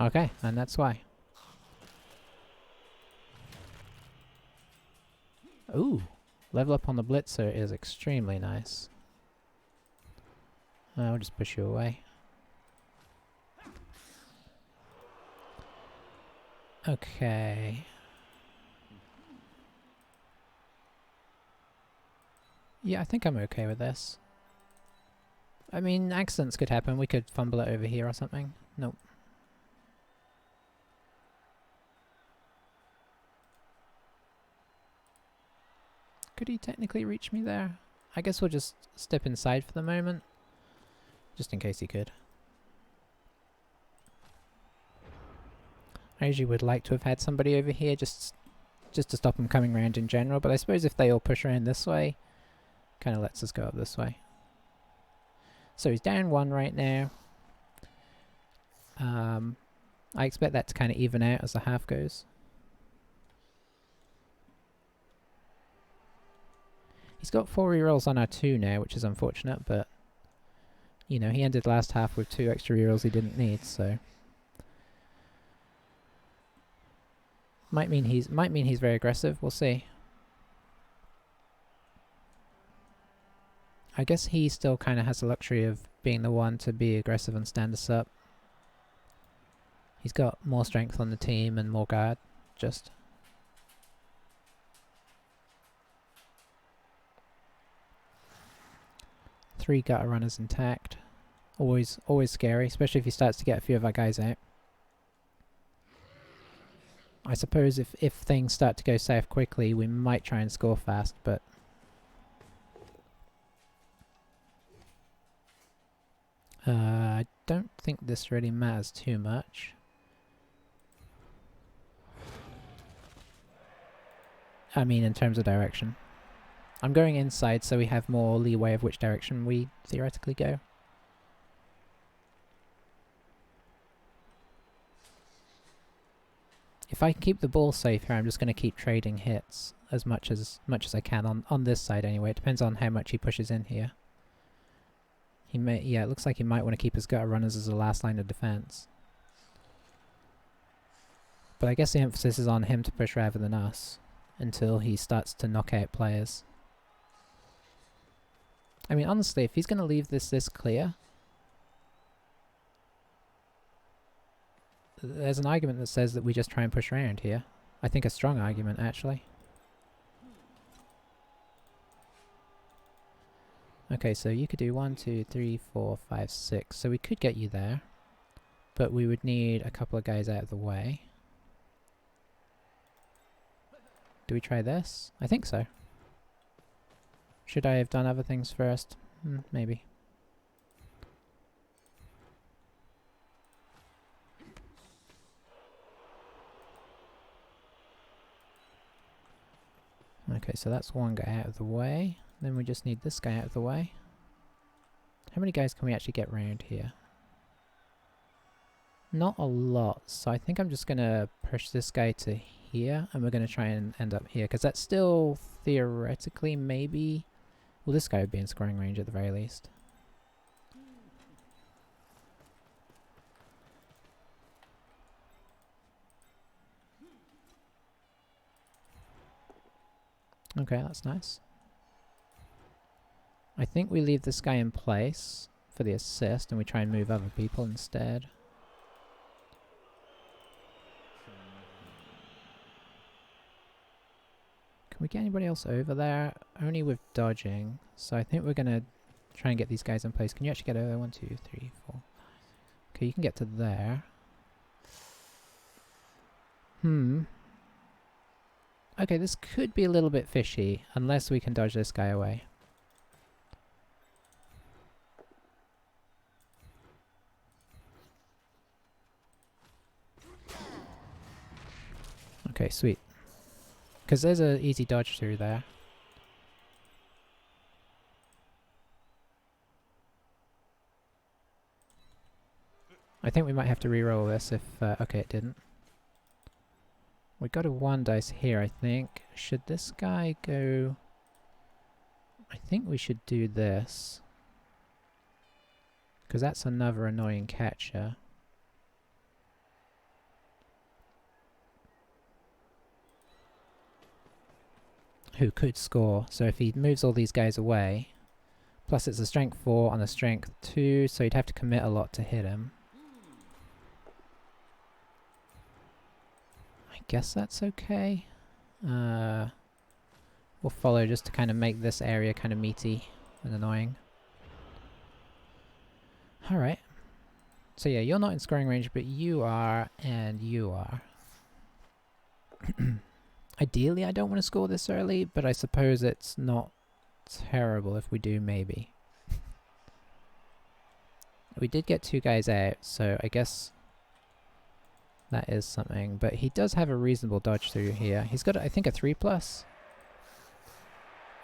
Okay, and that's why. Ooh, level up on the blitzer is extremely nice. I'll just push you away. Okay. Yeah, I think I'm okay with this. I mean, accidents could happen. We could fumble it over here or something. Nope. Could he technically reach me there? I guess we'll just step inside for the moment. Just in case he could. I usually would like to have had somebody over here just to stop him coming around in general, but I suppose if they all push around this way, kind of lets us go up this way. So he's down 1 right now. I expect that to kind of even out as the half goes. He's got 4 rerolls on our 2 now, which is unfortunate, but you know, he ended last half with 2 extra rerolls he didn't need, so might mean he's very aggressive. We'll see. I guess he still kind of has the luxury of being the one to be aggressive and stand us up. He's got more strength on the team and more guard, just. Three gutter runners intact. Always scary, especially if he starts to get a few of our guys out. I suppose if things start to go south quickly, we might try and score fast, but I don't think this really matters too much. I mean, in terms of direction. I'm going inside so we have more leeway of which direction we theoretically go. If I can keep the ball safe here, I'm just going to keep trading hits as much as I can on this side anyway. It depends on how much he pushes in here. He may, yeah, it looks like he might want to keep his gutter runners as the last line of defense. But I guess the emphasis is on him to push rather than us until he starts to knock out players. I mean, honestly, if he's going to leave this clear, there's an argument that says that we just try and push around here. I think a strong argument, actually. Okay, so you could do 1, 2, 3, 4, 5, 6. So we could get you there, but we would need a couple of guys out of the way. Do we try this? I think so. Should I have done other things first? Maybe. Okay, so that's one guy out of the way. Then we just need this guy out of the way. How many guys can we actually get round here? Not a lot, so I think I'm just going to push this guy to here, and we're going to try and end up here, because that's still theoretically maybe... Well, this guy would be in scoring range at the very least. Okay, that's nice. I think we leave this guy in place for the assist and we try and move other people instead. Can we get anybody else over there? Only with dodging. So I think we're going to try and get these guys in place. Can you actually get over there? 1, 2, 3, 4. Okay, you can get to there. Okay, this could be a little bit fishy, unless we can dodge this guy away. Okay, sweet. Because there's an easy dodge through there. I think we might have to reroll this if... okay, it didn't. We got a 1 dice here, I think. Should this guy go... I think we should do this. Because that's another annoying catcher. Who could score. So if he moves all these guys away, plus it's a strength 4 and a strength 2, so he'd have to commit a lot to hit him. I guess that's okay. We'll follow just to kind of make this area kind of meaty and annoying. Alright. So yeah, you're not in scoring range, but you are, and you are. Ideally, I don't want to score this early, but I suppose it's not terrible if we do, maybe. We did get 2 guys out, so I guess that is something. But he does have a reasonable dodge through here. He's got, I think, a 3+.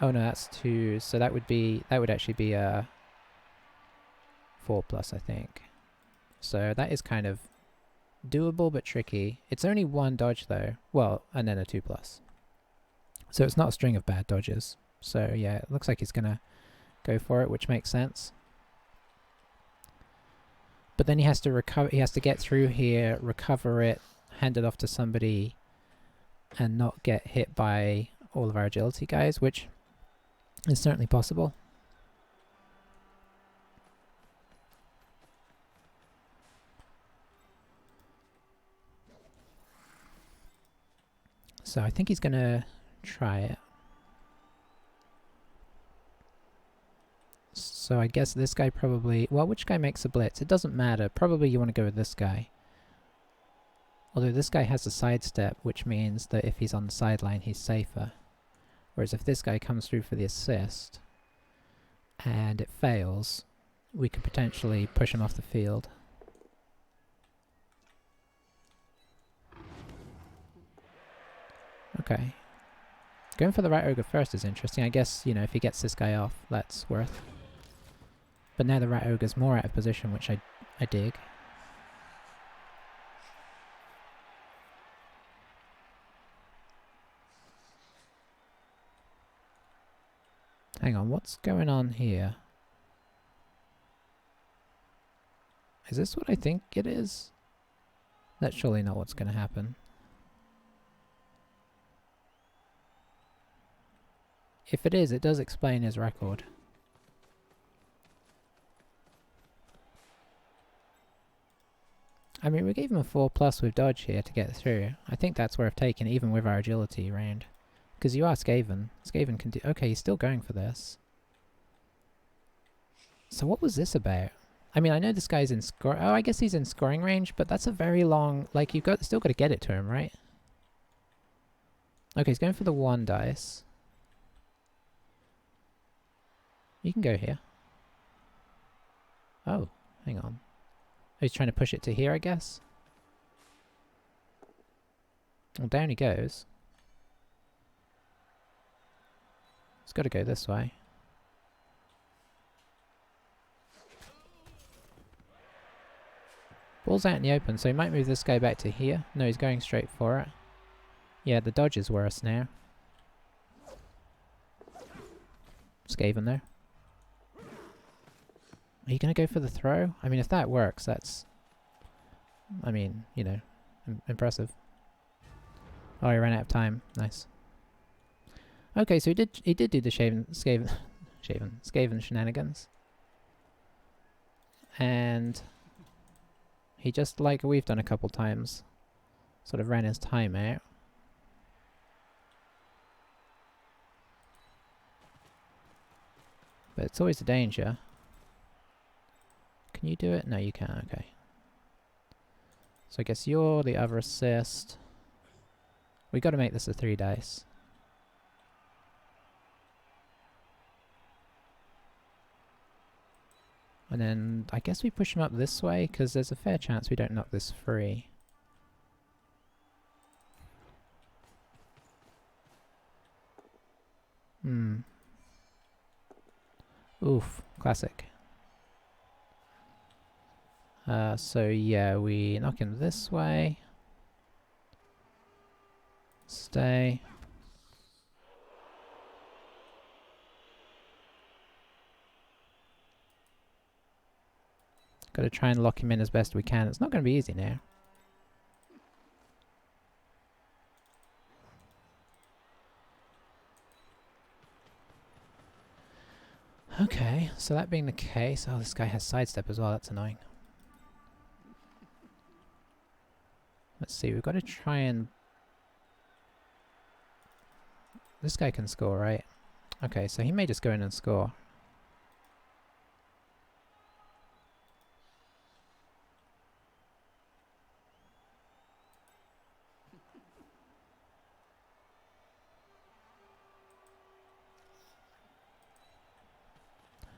Oh no, that's 2. So that would actually be a 4+, I think. So that is kind of doable but tricky. It's only 1 dodge though. Well, and then a 2+. So it's not a string of bad dodges. So yeah, it looks like he's gonna go for it, which makes sense. But then he has to recover. He has to get through here, recover it, hand it off to somebody, and not get hit by all of our agility guys, which is certainly possible. So I think he's gonna try it. So I guess this guy probably... Well, which guy makes a blitz? It doesn't matter. Probably you want to go with this guy. Although this guy has a sidestep, which means that if he's on the sideline, he's safer. Whereas if this guy comes through for the assist, and it fails, we could potentially push him off the field. Okay. Going for the right ogre first is interesting. I guess, you know, if he gets this guy off, that's worth. But now the rat ogre's more out of position, which I dig. Hang on, what's going on here? Is this what I think it is? That's surely not what's going to happen. If it is, it does explain his record. I mean, we gave him a 4+ with dodge here to get through. I think that's worth taking, even with our agility round. Because you are Skaven. Skaven can do... Okay, he's still going for this. So what was this about? I mean, I know this guy's in score... Oh, I guess he's in scoring range, but that's a very long... Like, you've still got to get it to him, right? Okay, he's going for the 1 dice. You can go here. Oh, hang on. He's trying to push it to here, I guess. Well, down he goes. It's got to go this way. Ball's out in the open, so he might move this guy back to here. No, he's going straight for it. Yeah, the dodge is worse now. Skaven though. Are you going to go for the throw? I mean, if that works, that's... I mean, you know, impressive. Oh, he ran out of time. Nice. Okay, so he did do the Skaven shenanigans. And he just, like we've done a couple times, sort of ran his time out. But it's always a danger. Can you do it? No, you can't. Okay. So I guess you're the other assist. We got to make this a 3 dice. And then I guess we push him up this way because there's a fair chance we don't knock this free. Oof, classic. So yeah, we knock him this way. Stay. Gotta try and lock him in as best we can. It's not gonna be easy now. Okay, so that being the case... Oh, this guy has sidestep as well, that's annoying. Let's see, we've got to try and... This guy can score, right? Okay, so he may just go in and score.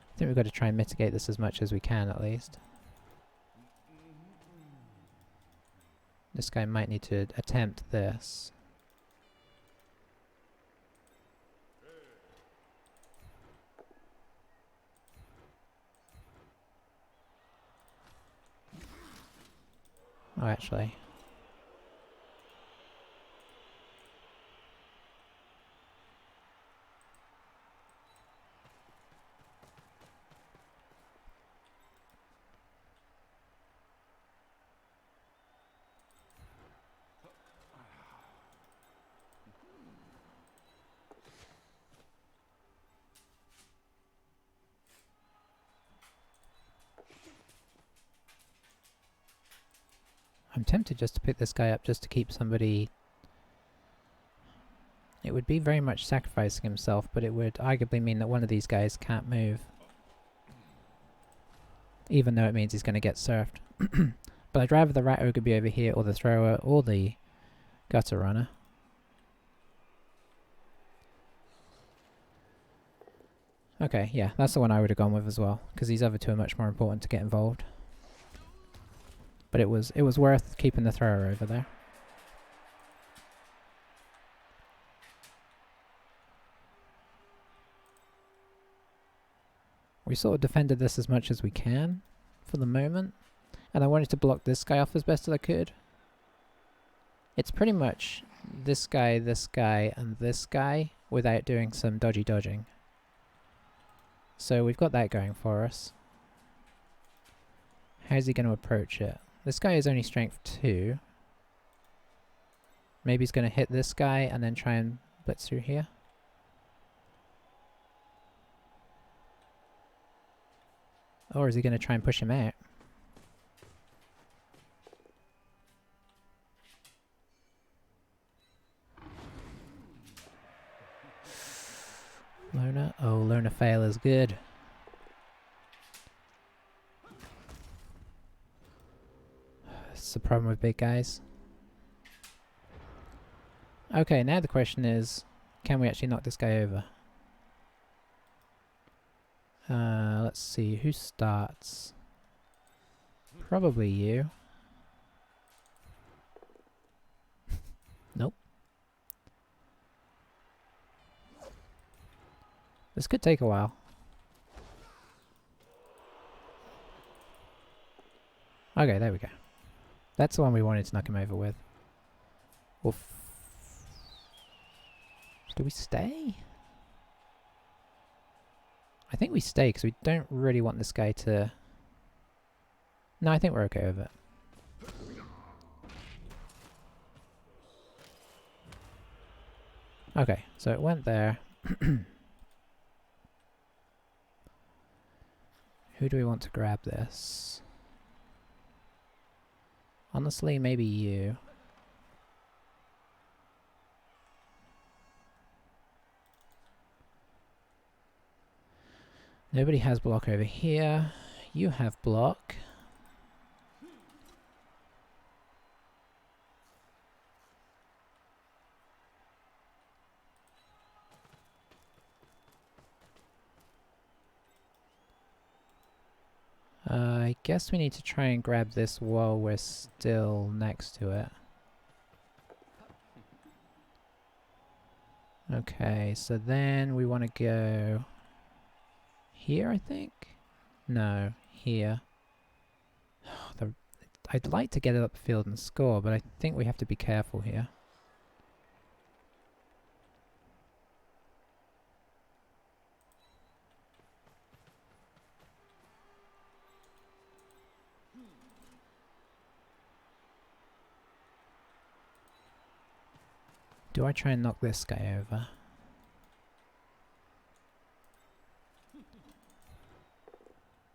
I think we've got to try and mitigate this as much as we can, at least. This guy might need to attempt this. Oh, actually. I'm tempted just to pick this guy up just to keep somebody... It would be very much sacrificing himself, but it would arguably mean that one of these guys can't move. Even though it means he's going to get surfed. But I'd rather the Rat Ogre be over here, or the Thrower, or the Gutter Runner. Okay, yeah, that's the one I would have gone with as well, because these other two are much more important to get involved. But it was worth keeping the Thrower over there. We sort of defended this as much as we can for the moment, and I wanted to block this guy off as best as I could. It's pretty much this guy, and this guy without doing some dodgy dodging. So we've got that going for us. How's he going to approach it? This guy is only strength 2. Maybe he's going to hit this guy and then try and blitz through here. Or is he going to try and push him out? Loner? Oh, Loner fail is good. That's the problem with big guys. Okay, now the question is, can we actually knock this guy over? Let's see, who starts? Probably you. Nope. This could take a while. Okay, there we go. That's the one we wanted to knock him over with. Do we stay? I think we stay because we don't really want this guy to... No, I think we're okay with it. Okay, so it went there. Who do we want to grab this? Honestly, maybe you. Nobody has block over here. You have block. I guess we need to try and grab this while we're still next to it. Okay, so then we want to go here, I think? No, here. I'd like to get it upfield and score, but I think we have to be careful here. Do I try and knock this guy over?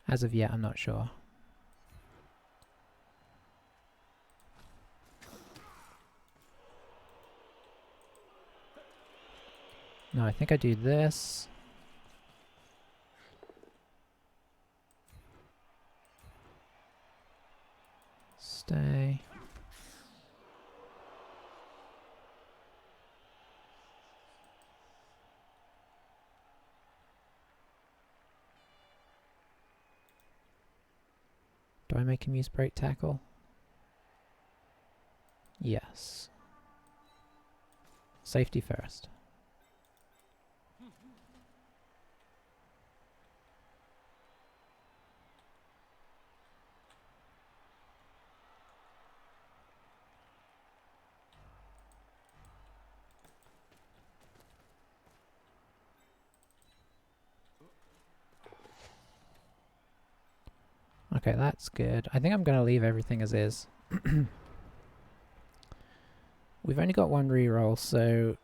As of yet, I'm not sure. No, I think I do this. Stay. Do I make him use break tackle? Yes. Safety first. Okay, that's good. I think I'm going to leave everything as is. We've only got one reroll, so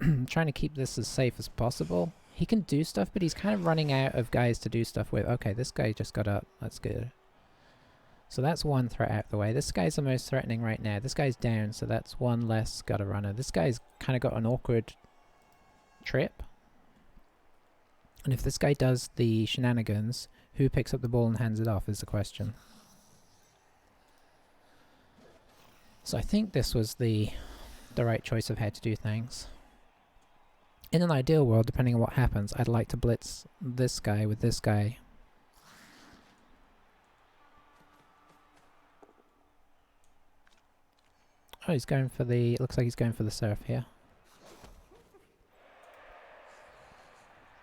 I'm trying to keep this as safe as possible. He can do stuff, but he's kind of running out of guys to do stuff with. Okay, this guy just got up. That's good. So that's one threat out of the way. This guy's the most threatening right now. This guy's down, so that's one less gutter runner. This guy's kind of got an awkward trip. And if this guy does the shenanigans, who picks up the ball and hands it off is the question. So I think this was the right choice of how to do things. In an ideal world, depending on what happens, I'd like to blitz this guy with this guy. Oh, he's going for the... looks like he's going for the surf here.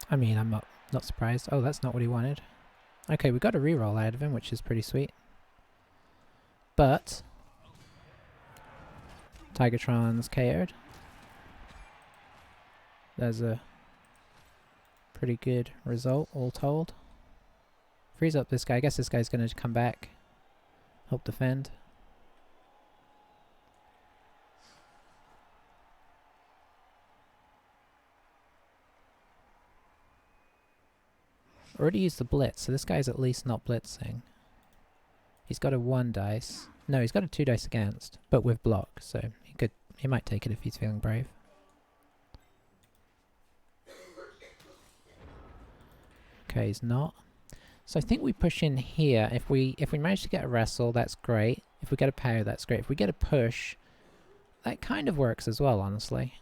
I mean, I'm not surprised. Oh, that's not what he wanted. Okay, we got a reroll out of him, which is pretty sweet. But Tigertron's KO'd. There's a pretty good result, all told. Frees up this guy. I guess this guy's going to come back, help defend. Already used the blitz, so this guy's at least not blitzing. He's got a 1 dice. No, he's got a 2 dice against, but with block, so he might take it if he's feeling brave. Okay, he's not. So I think we push in here. If we manage to get a wrestle, that's great. If we get a power, that's great. If we get a push, that kind of works as well, honestly.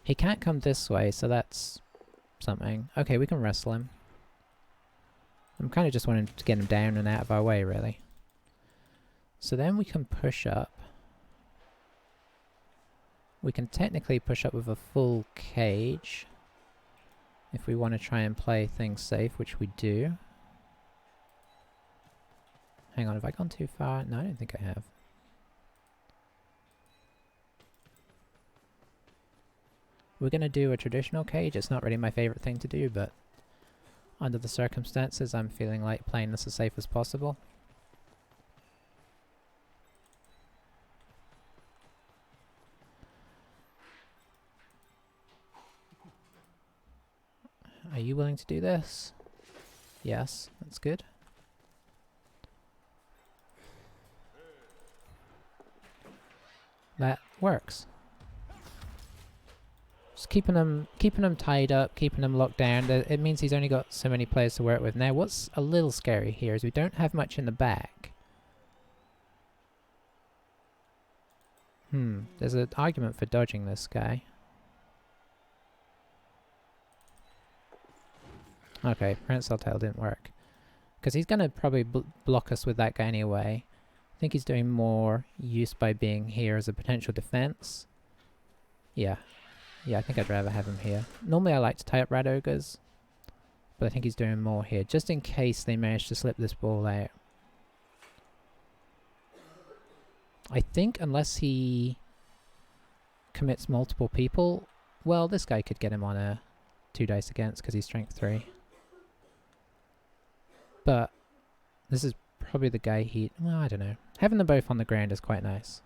He can't come this way, so that's something. Okay, we can wrestle him. I'm kind of just wanting to get him down and out of our way, really. So then we can push up. We can technically push up with a full cage if we want to try and play things safe, which we do. Hang on, have I gone too far? No, I don't think I have. We're going to do a traditional cage. It's not really my favorite thing to do, but under the circumstances, I'm feeling like playing this as safe as possible. Are you willing to do this? Yes, that's good. That works. Just keeping them tied up, keeping them locked down. It means he's only got so many players to work with. Now, what's a little scary here is we don't have much in the back. There's an argument for dodging this guy. Okay, Prehensile Tail didn't work. Because he's going to probably block us with that guy anyway. I think he's doing more use by being here as a potential defense. Yeah. Yeah, I think I'd rather have him here. Normally I like to tie up Rat Ogres, but I think he's doing more here, just in case they manage to slip this ball out. I think unless he commits multiple people, well, this guy could get him on a 2 dice against because he's strength 3. But this is probably the guy well, I don't know. Having them both on the ground is quite nice.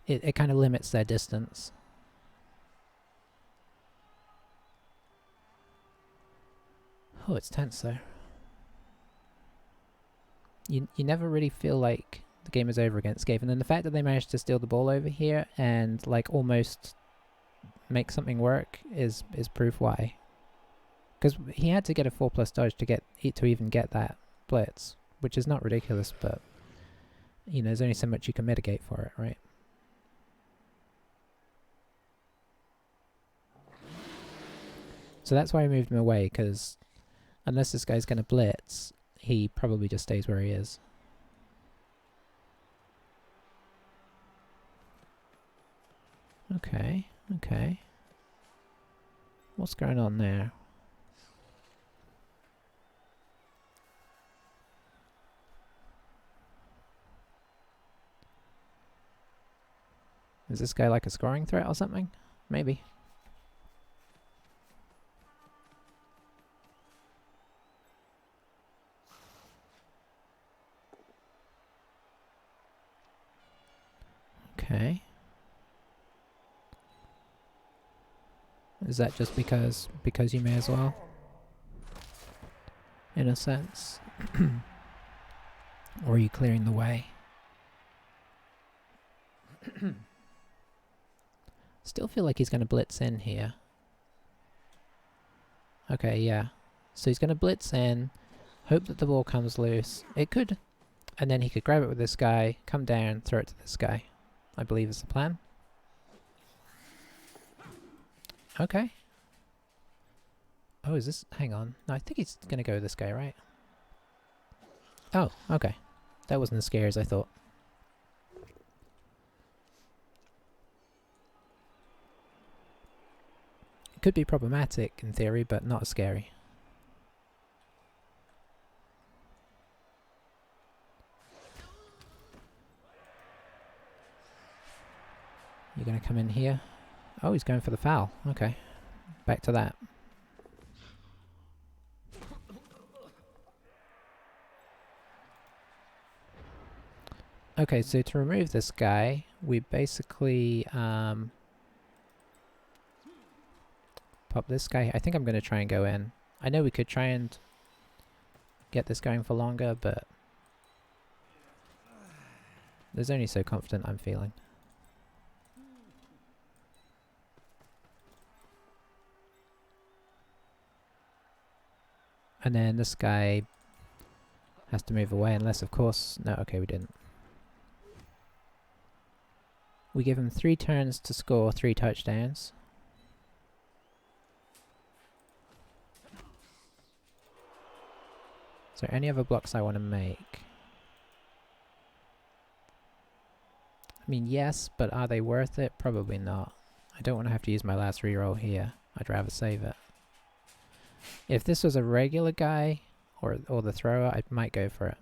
It kind of limits their distance. Oh, it's tense though. You never really feel like the game is over against Scave, and then the fact that they managed to steal the ball over here and like almost make something work is proof why. Because he had to get a 4+ dodge to even get that blitz, which is not ridiculous, but you know, there's only so much you can mitigate for it, right? So that's why I moved him away, because unless this guy's going to blitz, he probably just stays where he is. Okay, okay. What's going on there? Is this guy like a scoring threat or something? Maybe. Okay. Is that just because you may as well? In a sense. Or are you clearing the way? Still feel like he's going to blitz in here. Okay, yeah. So he's going to blitz in, hope that the ball comes loose. It could, and then he could grab it with this guy, come down, throw it to this guy. I believe is the plan. Okay. Oh, is this... Hang on. No, I think he's going to go with this guy, right? Oh, okay. That wasn't as scary as I thought. It could be problematic in theory, but not as scary. You're going to come in here. Oh, he's going for the foul. Okay. Back to that. Okay, so to remove this guy, we basically pop this guy. I think I'm going to try and go in. I know we could try and get this going for longer, but there's only so confident I'm feeling. And then this guy has to move away unless, of course... No, okay, we didn't. We give him 3 turns to score 3 touchdowns. Is there any other blocks I want to make? I mean, yes, but are they worth it? Probably not. I don't want to have to use my last reroll here. I'd rather save it. If this was a regular guy, or the thrower, I might go for it.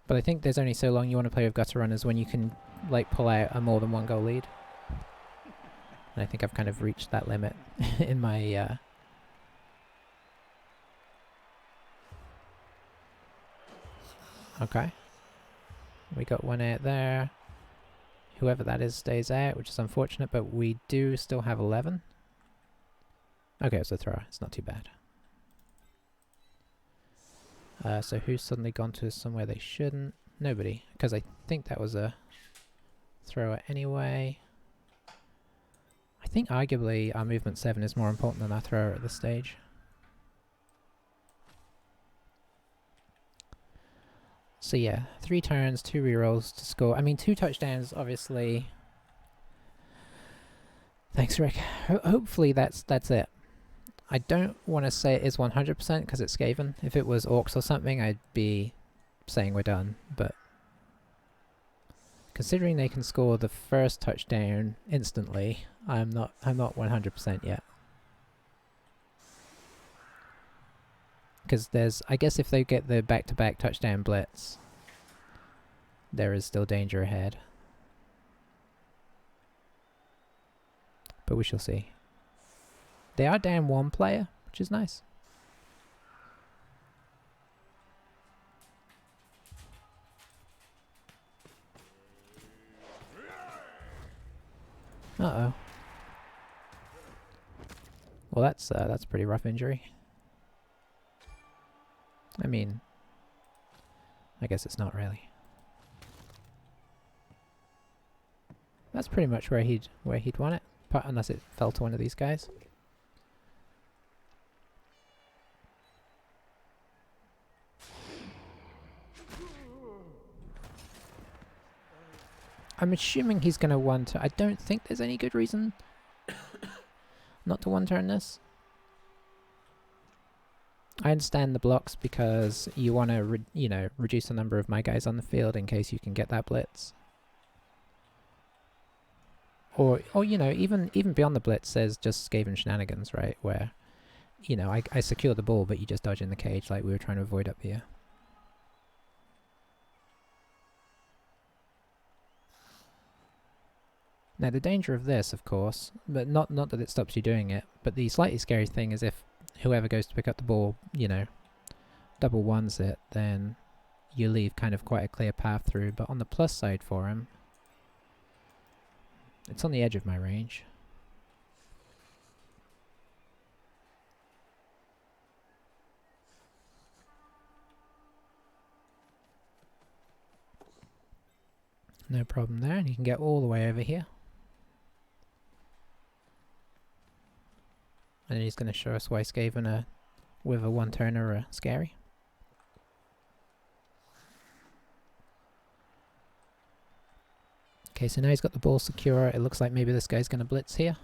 But I think there's only so long you want to play with gutter runners when you can, like, pull out a more than 1 goal lead. And I think I've kind of reached that limit in my... Okay. We got 1 out there. Whoever that is stays out, which is unfortunate, but we do still have 11. Okay, it's a thrower. It's not too bad. So who's suddenly gone to somewhere they shouldn't? Nobody, because I think that was a thrower anyway. I think arguably our movement 7 is more important than our thrower at this stage. So yeah, 3 turns, 2 rerolls to score. I mean, 2 touchdowns, obviously. Thanks, Rick. Hopefully that's it. I don't want to say it is 100% because it's Skaven. If it was Orcs or something, I'd be saying we're done. But considering they can score the first touchdown instantly, I'm not 100% yet. Because there's, I guess if they get the back-to-back touchdown blitz, there is still danger ahead. But we shall see. They are down 1 player, which is nice. Uh-oh. Well, that's a pretty rough injury. I mean, I guess it's not really. That's pretty much where he'd want it, unless it fell to one of these guys. I'm assuming he's going to one-turn. I don't think there's any good reason not to one-turn this. I understand the blocks because you want to, reduce the number of my guys on the field in case you can get that blitz. Or even beyond the blitz, there's just Skaven shenanigans, right? Where, I secure the ball, but you just dodge in the cage like we were trying to avoid up here. Now the danger of this, of course, but not that it stops you doing it, but the slightly scary thing is if whoever goes to pick up the ball, double ones it, then you leave kind of quite a clear path through. But on the plus side for him, it's on the edge of my range. No problem there, and you can get all the way over here. And then he's going to show us why Skaven with a one-turner are scary. Okay, so now he's got the ball secure. It looks like maybe this guy's going to blitz here.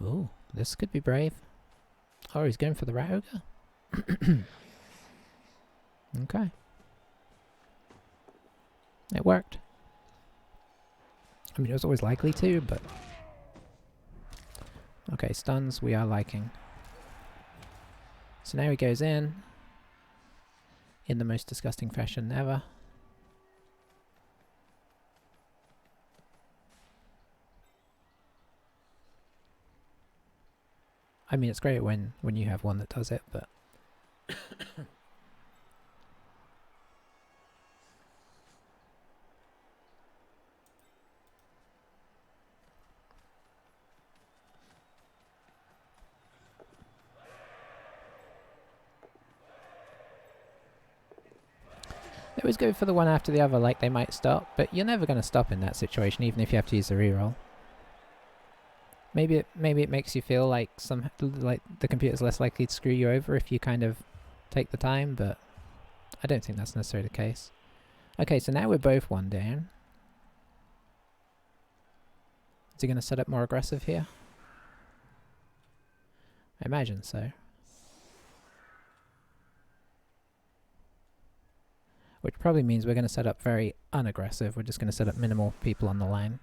Ooh, this could be brave. Oh, he's going for the rat ogre. Okay. It worked. I mean, it was always likely to, but... Okay, stuns we are liking. So now he goes in the most disgusting fashion ever. I mean, it's great when you have one that does it, but... They always go for the one after the other like they might stop, but you're never going to stop in that situation, even if you have to use the reroll. Maybe it makes you feel like the computer's less likely to screw you over if you kind of take the time, but I don't think that's necessarily the case. Okay, so now we're both one down. Is he going to set up more aggressive here? I imagine so. Which probably means we're going to set up very unaggressive. We're just going to set up minimal people on the line.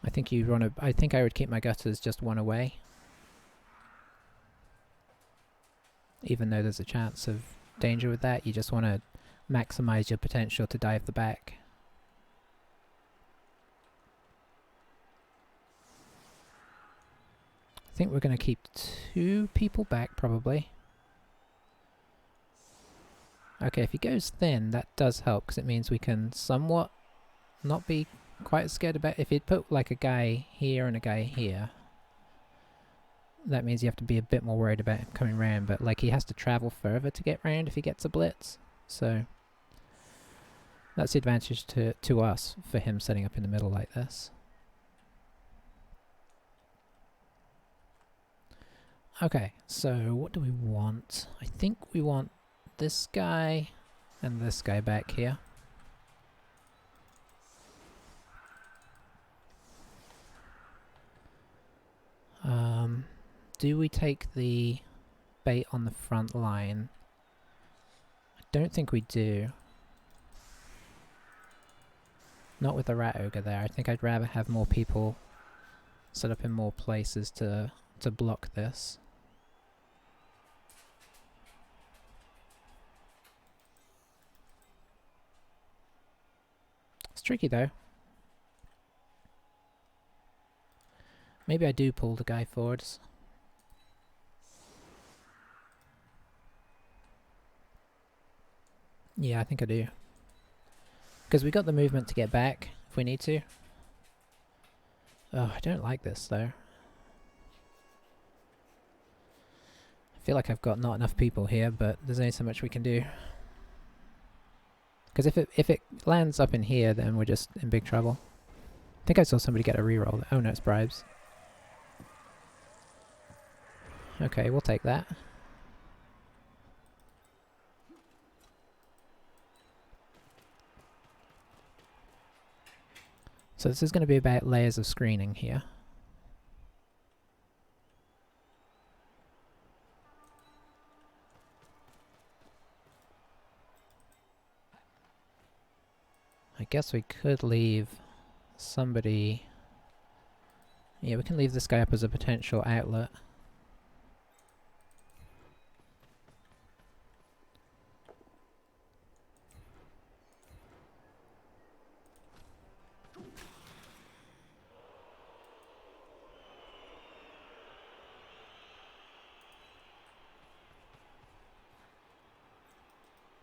I think I would keep my gutters just one away. Even though there's a chance of danger with that, you just want to maximize your potential to dive the back. I think we're going to keep 2 people back, probably. Okay, if he goes thin, that does help, because it means we can somewhat not be quite as scared about... If you'd put, like, a guy here and a guy here, that means you have to be a bit more worried about him coming round, but, like, he has to travel further to get round if he gets a blitz. So, that's the advantage to us for him setting up in the middle like this. Okay, so what do we want? I think we want this guy and this guy back here. Do we take the bait on the front line? I don't think we do. Not with the rat ogre there. I think I'd rather have more people set up in more places to block this. It's tricky though. Maybe I do pull the guy forwards. Yeah, I think I do. Because we got the movement to get back if we need to. Oh, I don't like this though. I feel like I've got not enough people here, but there's only so much we can do. Because if it lands up in here, then we're just in big trouble. I think I saw somebody get a reroll. Oh no, it's bribes. Okay, we'll take that. So this is going to be about layers of screening here. I guess we could leave somebody... Yeah, we can leave this guy up as a potential outlet.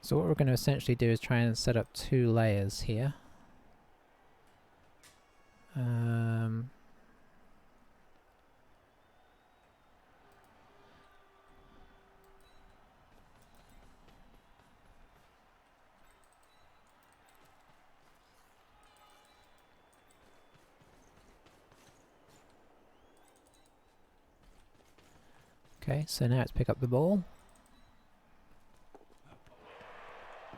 So So what we're going to essentially do is try and set up 2 layers here. Okay, so now let's pick up the ball.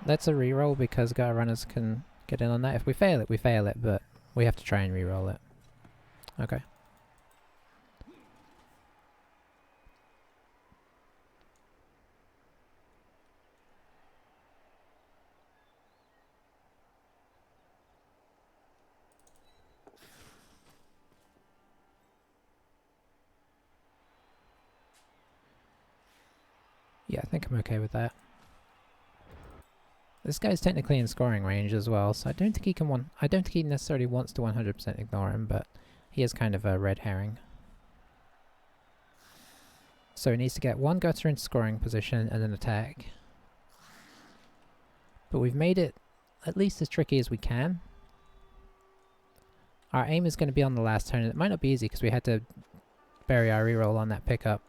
That's a reroll because gutter runners can get in on that. If we fail it, we fail it, but we have to try and reroll it. Okay. Yeah, I think I'm okay with that. This guy's technically in scoring range as well, so I don't think he can I don't think he necessarily wants to 100% ignore him, but he is kind of a red herring. So he needs to get 1 gutter in scoring position and an attack. But we've made it at least as tricky as we can. Our aim is going to be on the last turn, and it might not be easy because we had to bury our reroll on that pickup.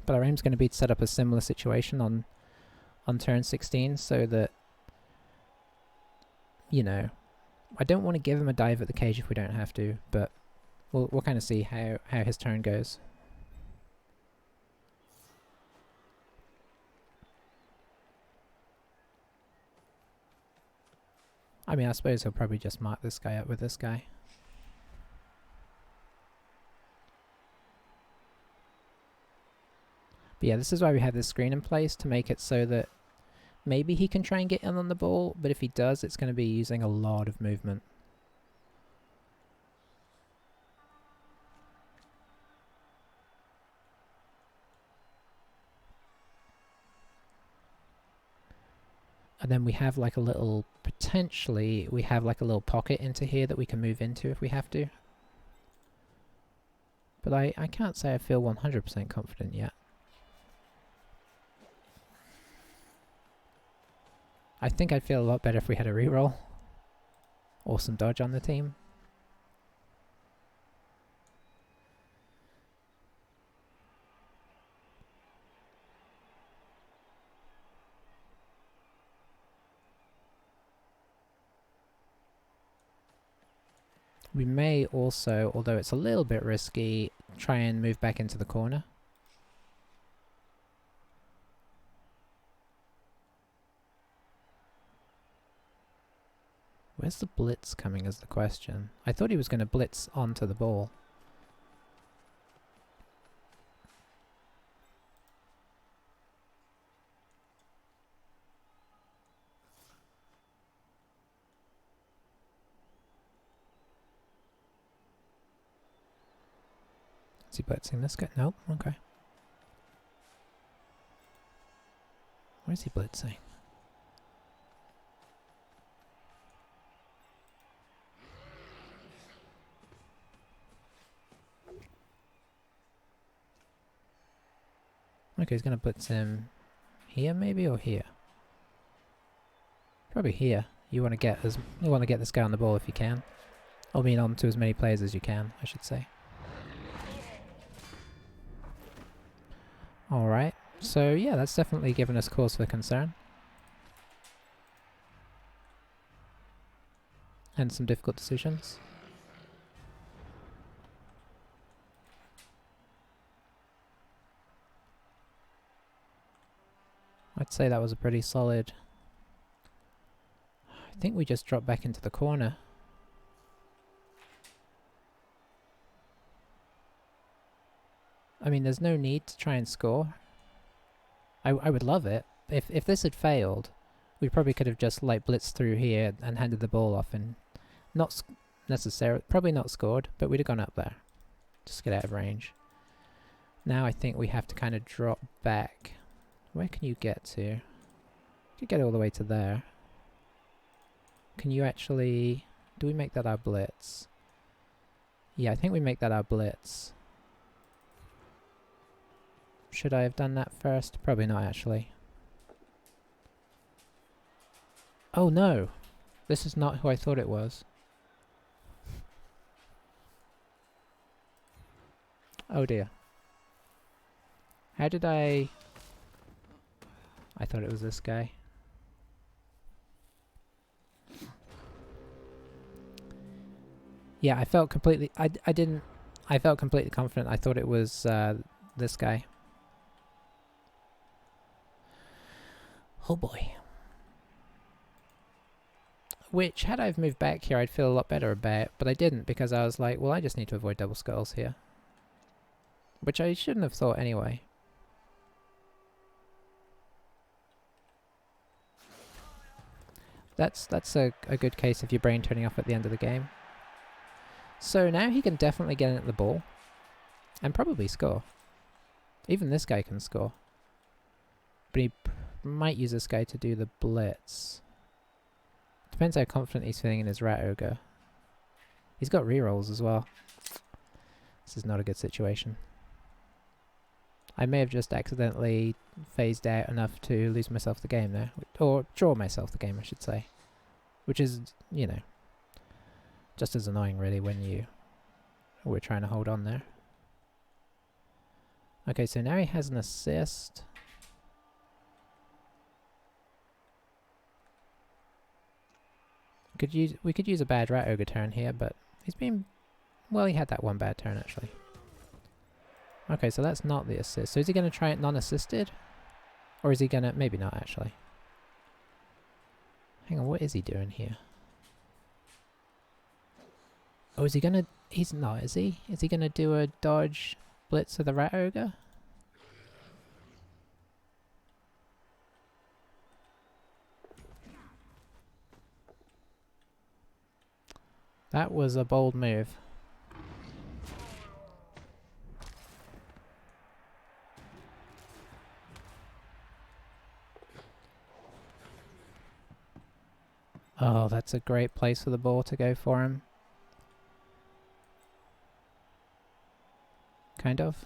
But our aim is going to be to set up a similar situation on turn 16 so that, you know, I don't want to give him a dive at the cage if we don't have to, but we'll kind of see how his turn goes. I mean, I suppose he'll probably just mark this guy up with this guy. But yeah, this is why we have this screen in place, to make it so that maybe he can try and get in on the ball, but if he does, it's going to be using a lot of movement. And then we have like a little, potentially, we have like a little pocket into here that we can move into if we have to. But I can't say I feel 100% confident yet. I think I'd feel a lot better if we had a reroll. Or some dodge on the team. We may also, although it's a little bit risky, try and move back into the corner. Where's the blitz coming is the question. I thought he was going to blitz onto the ball. Is he blitzing this guy? Nope, okay. Where's he blitzing? Okay, he's gonna blitz him here maybe, or here? Probably here. You want to get this guy on the ball if you can. I mean, on to as many players as you can, I should say. Alright, so yeah, that's definitely given us cause for concern. And some difficult decisions. I'd say that was a pretty solid... I think we just dropped back into the corner. I mean, there's no need to try and score. I would love it. If this had failed, we probably could have just like blitzed through here and handed the ball off and not necessarily, probably not scored, but we'd have gone up there. Just get out of range. Now I think we have to kind of drop back. Where can you get to? You could get all the way to there. Can you actually... Do we make that our blitz? Yeah, I think we make that our blitz. Should I have done that first? Probably not, actually. Oh no! This is not who I thought it was. Oh dear. How did I thought it was this guy. Yeah, I felt completely... I didn't... I felt completely confident. I thought it was this guy. Oh boy. Which, had I have moved back here, I'd feel a lot better about, but I didn't because I was like, well, I just need to avoid double skulls here. Which I shouldn't have thought anyway. That's a good case of your brain turning off at the end of the game. So now he can definitely get in at the ball. And probably score. Even this guy can score. But he might use this guy to do the blitz. Depends how confident he's feeling in his rat ogre. He's got rerolls as well. This is not a good situation. I may have just accidentally phased out enough to lose myself the game there. Or draw myself the game, I should say. Which is, you know, just as annoying really when we're trying to hold on there. Okay, so now he has an assist. We could use a bad rat ogre turn here, but he's been... Well, he had that one bad turn actually. Okay, so that's not the assist. So is he going to try it non-assisted? Or is he going to... Maybe not, actually. Hang on, what is he doing here? Oh, is he going to... He's not, is he? Is he going to do a dodge blitz of the rat ogre? That was a bold move. Oh, that's a great place for the ball to go for him. Kind of.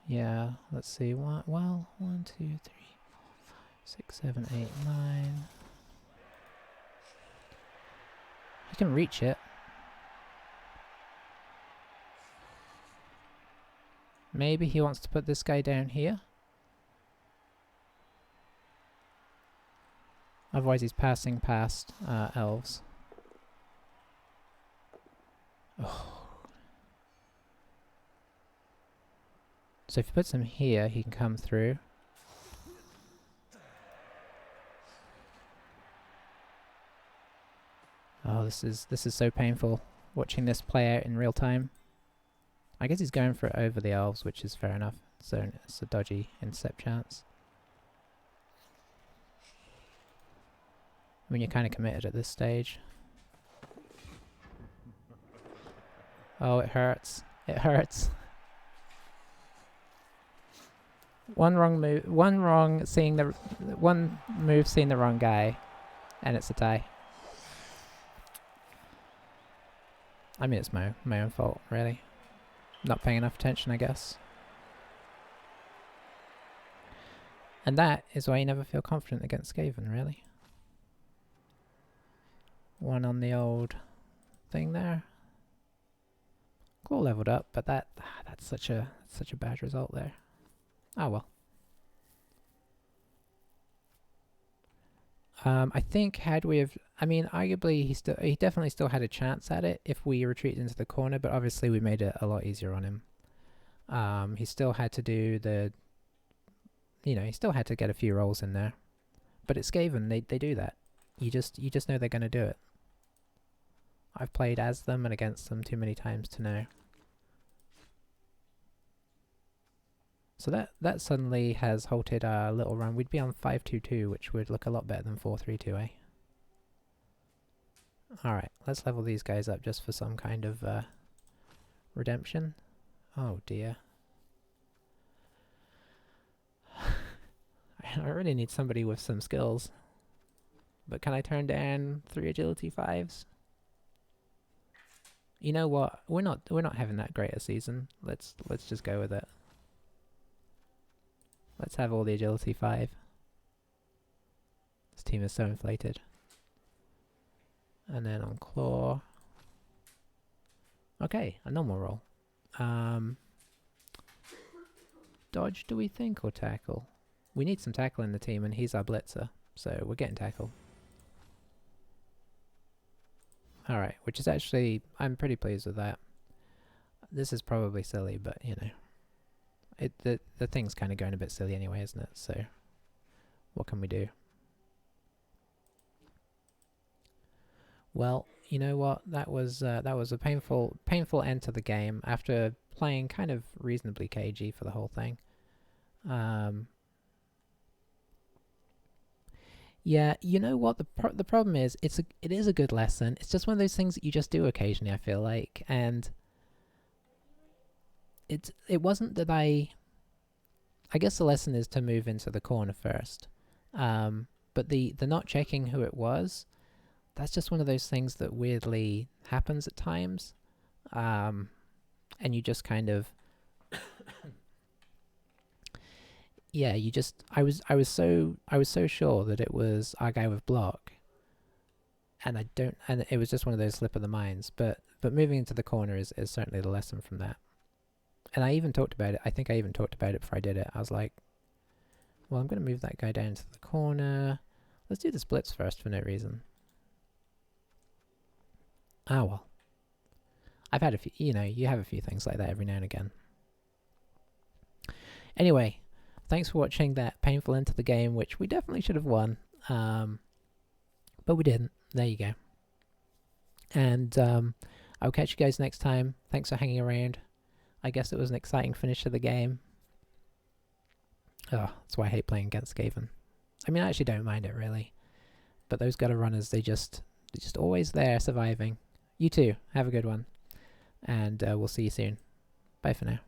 Yeah, let's see. Well, 1, 2, 3, 4, 5, 6, 7, 8, 9. He can reach it. Maybe he wants to put this guy down here. Otherwise he's passing past elves. Oh. So if he puts him here, he can come through. Oh, this is so painful, watching this play out in real time. I guess he's going for it over the elves, which is fair enough. So it's a dodgy intercept chance. I mean, you're kind of committed at this stage. Oh, it hurts. It hurts. One move seeing the wrong guy, and it's a tie. I mean, it's my own fault, really. Not paying enough attention, I guess. And that is why you never feel confident against Skaven, really. One on the old thing there. Claw leveled up, but that's such a bad result there. Oh well. I think had we have, I mean, arguably he definitely still had a chance at it if we retreated into the corner, but obviously we made it a lot easier on him. He still had to do the, he still had to get a few rolls in there. But it's Skaven, they do that. You just know they're going to do it. I've played as them and against them too many times to know. So that suddenly has halted our little run. We'd be on 5-2-2, which would look a lot better than 4-3-2, eh? Alright, let's level these guys up just for some kind of redemption. Oh dear. I really need somebody with some skills. But can I turn down 3 agility 5s? You know what? We're not having that great a season. Let's just go with it. Let's have all the agility 5. team is so inflated. And then on claw. Okay, a normal roll. Dodge, do we think, or tackle? We need some tackle in the team, and he's our blitzer, so we're getting tackle. Alright, which is actually, I'm pretty pleased with that. This is probably silly, but, you know. The thing's kind of going a bit silly anyway, isn't it? So, what can we do? Well, you know what? That was a painful end to the game after playing kind of reasonably cagey for the whole thing. Yeah, you know what? The problem is, it is a good lesson. It's just one of those things that you just do occasionally, I feel like, and it wasn't that I guess the lesson is to move into the corner first. But the not checking who it was, that's just one of those things that weirdly happens at times. And you just kind of yeah, you just I was so sure that it was our guy with block. And it was just one of those slip of the minds, but moving into the corner is certainly the lesson from that. And I even talked about it. I think I even talked about it before I did it. I was like, well, I'm going to move that guy down to the corner. Let's do the splits first for no reason. Ah, well. I've had a few, you know, you have a few things like that every now and again. Anyway, thanks for watching that painful end to the game, which we definitely should have won. But we didn't. There you go. And I'll catch you guys next time. Thanks for hanging around. I guess it was an exciting finish to the game. Oh, that's why I hate playing against Skaven. I mean, I actually don't mind it, really. But those gutter runners, they're just always there, surviving. You too. Have a good one. And we'll see you soon. Bye for now.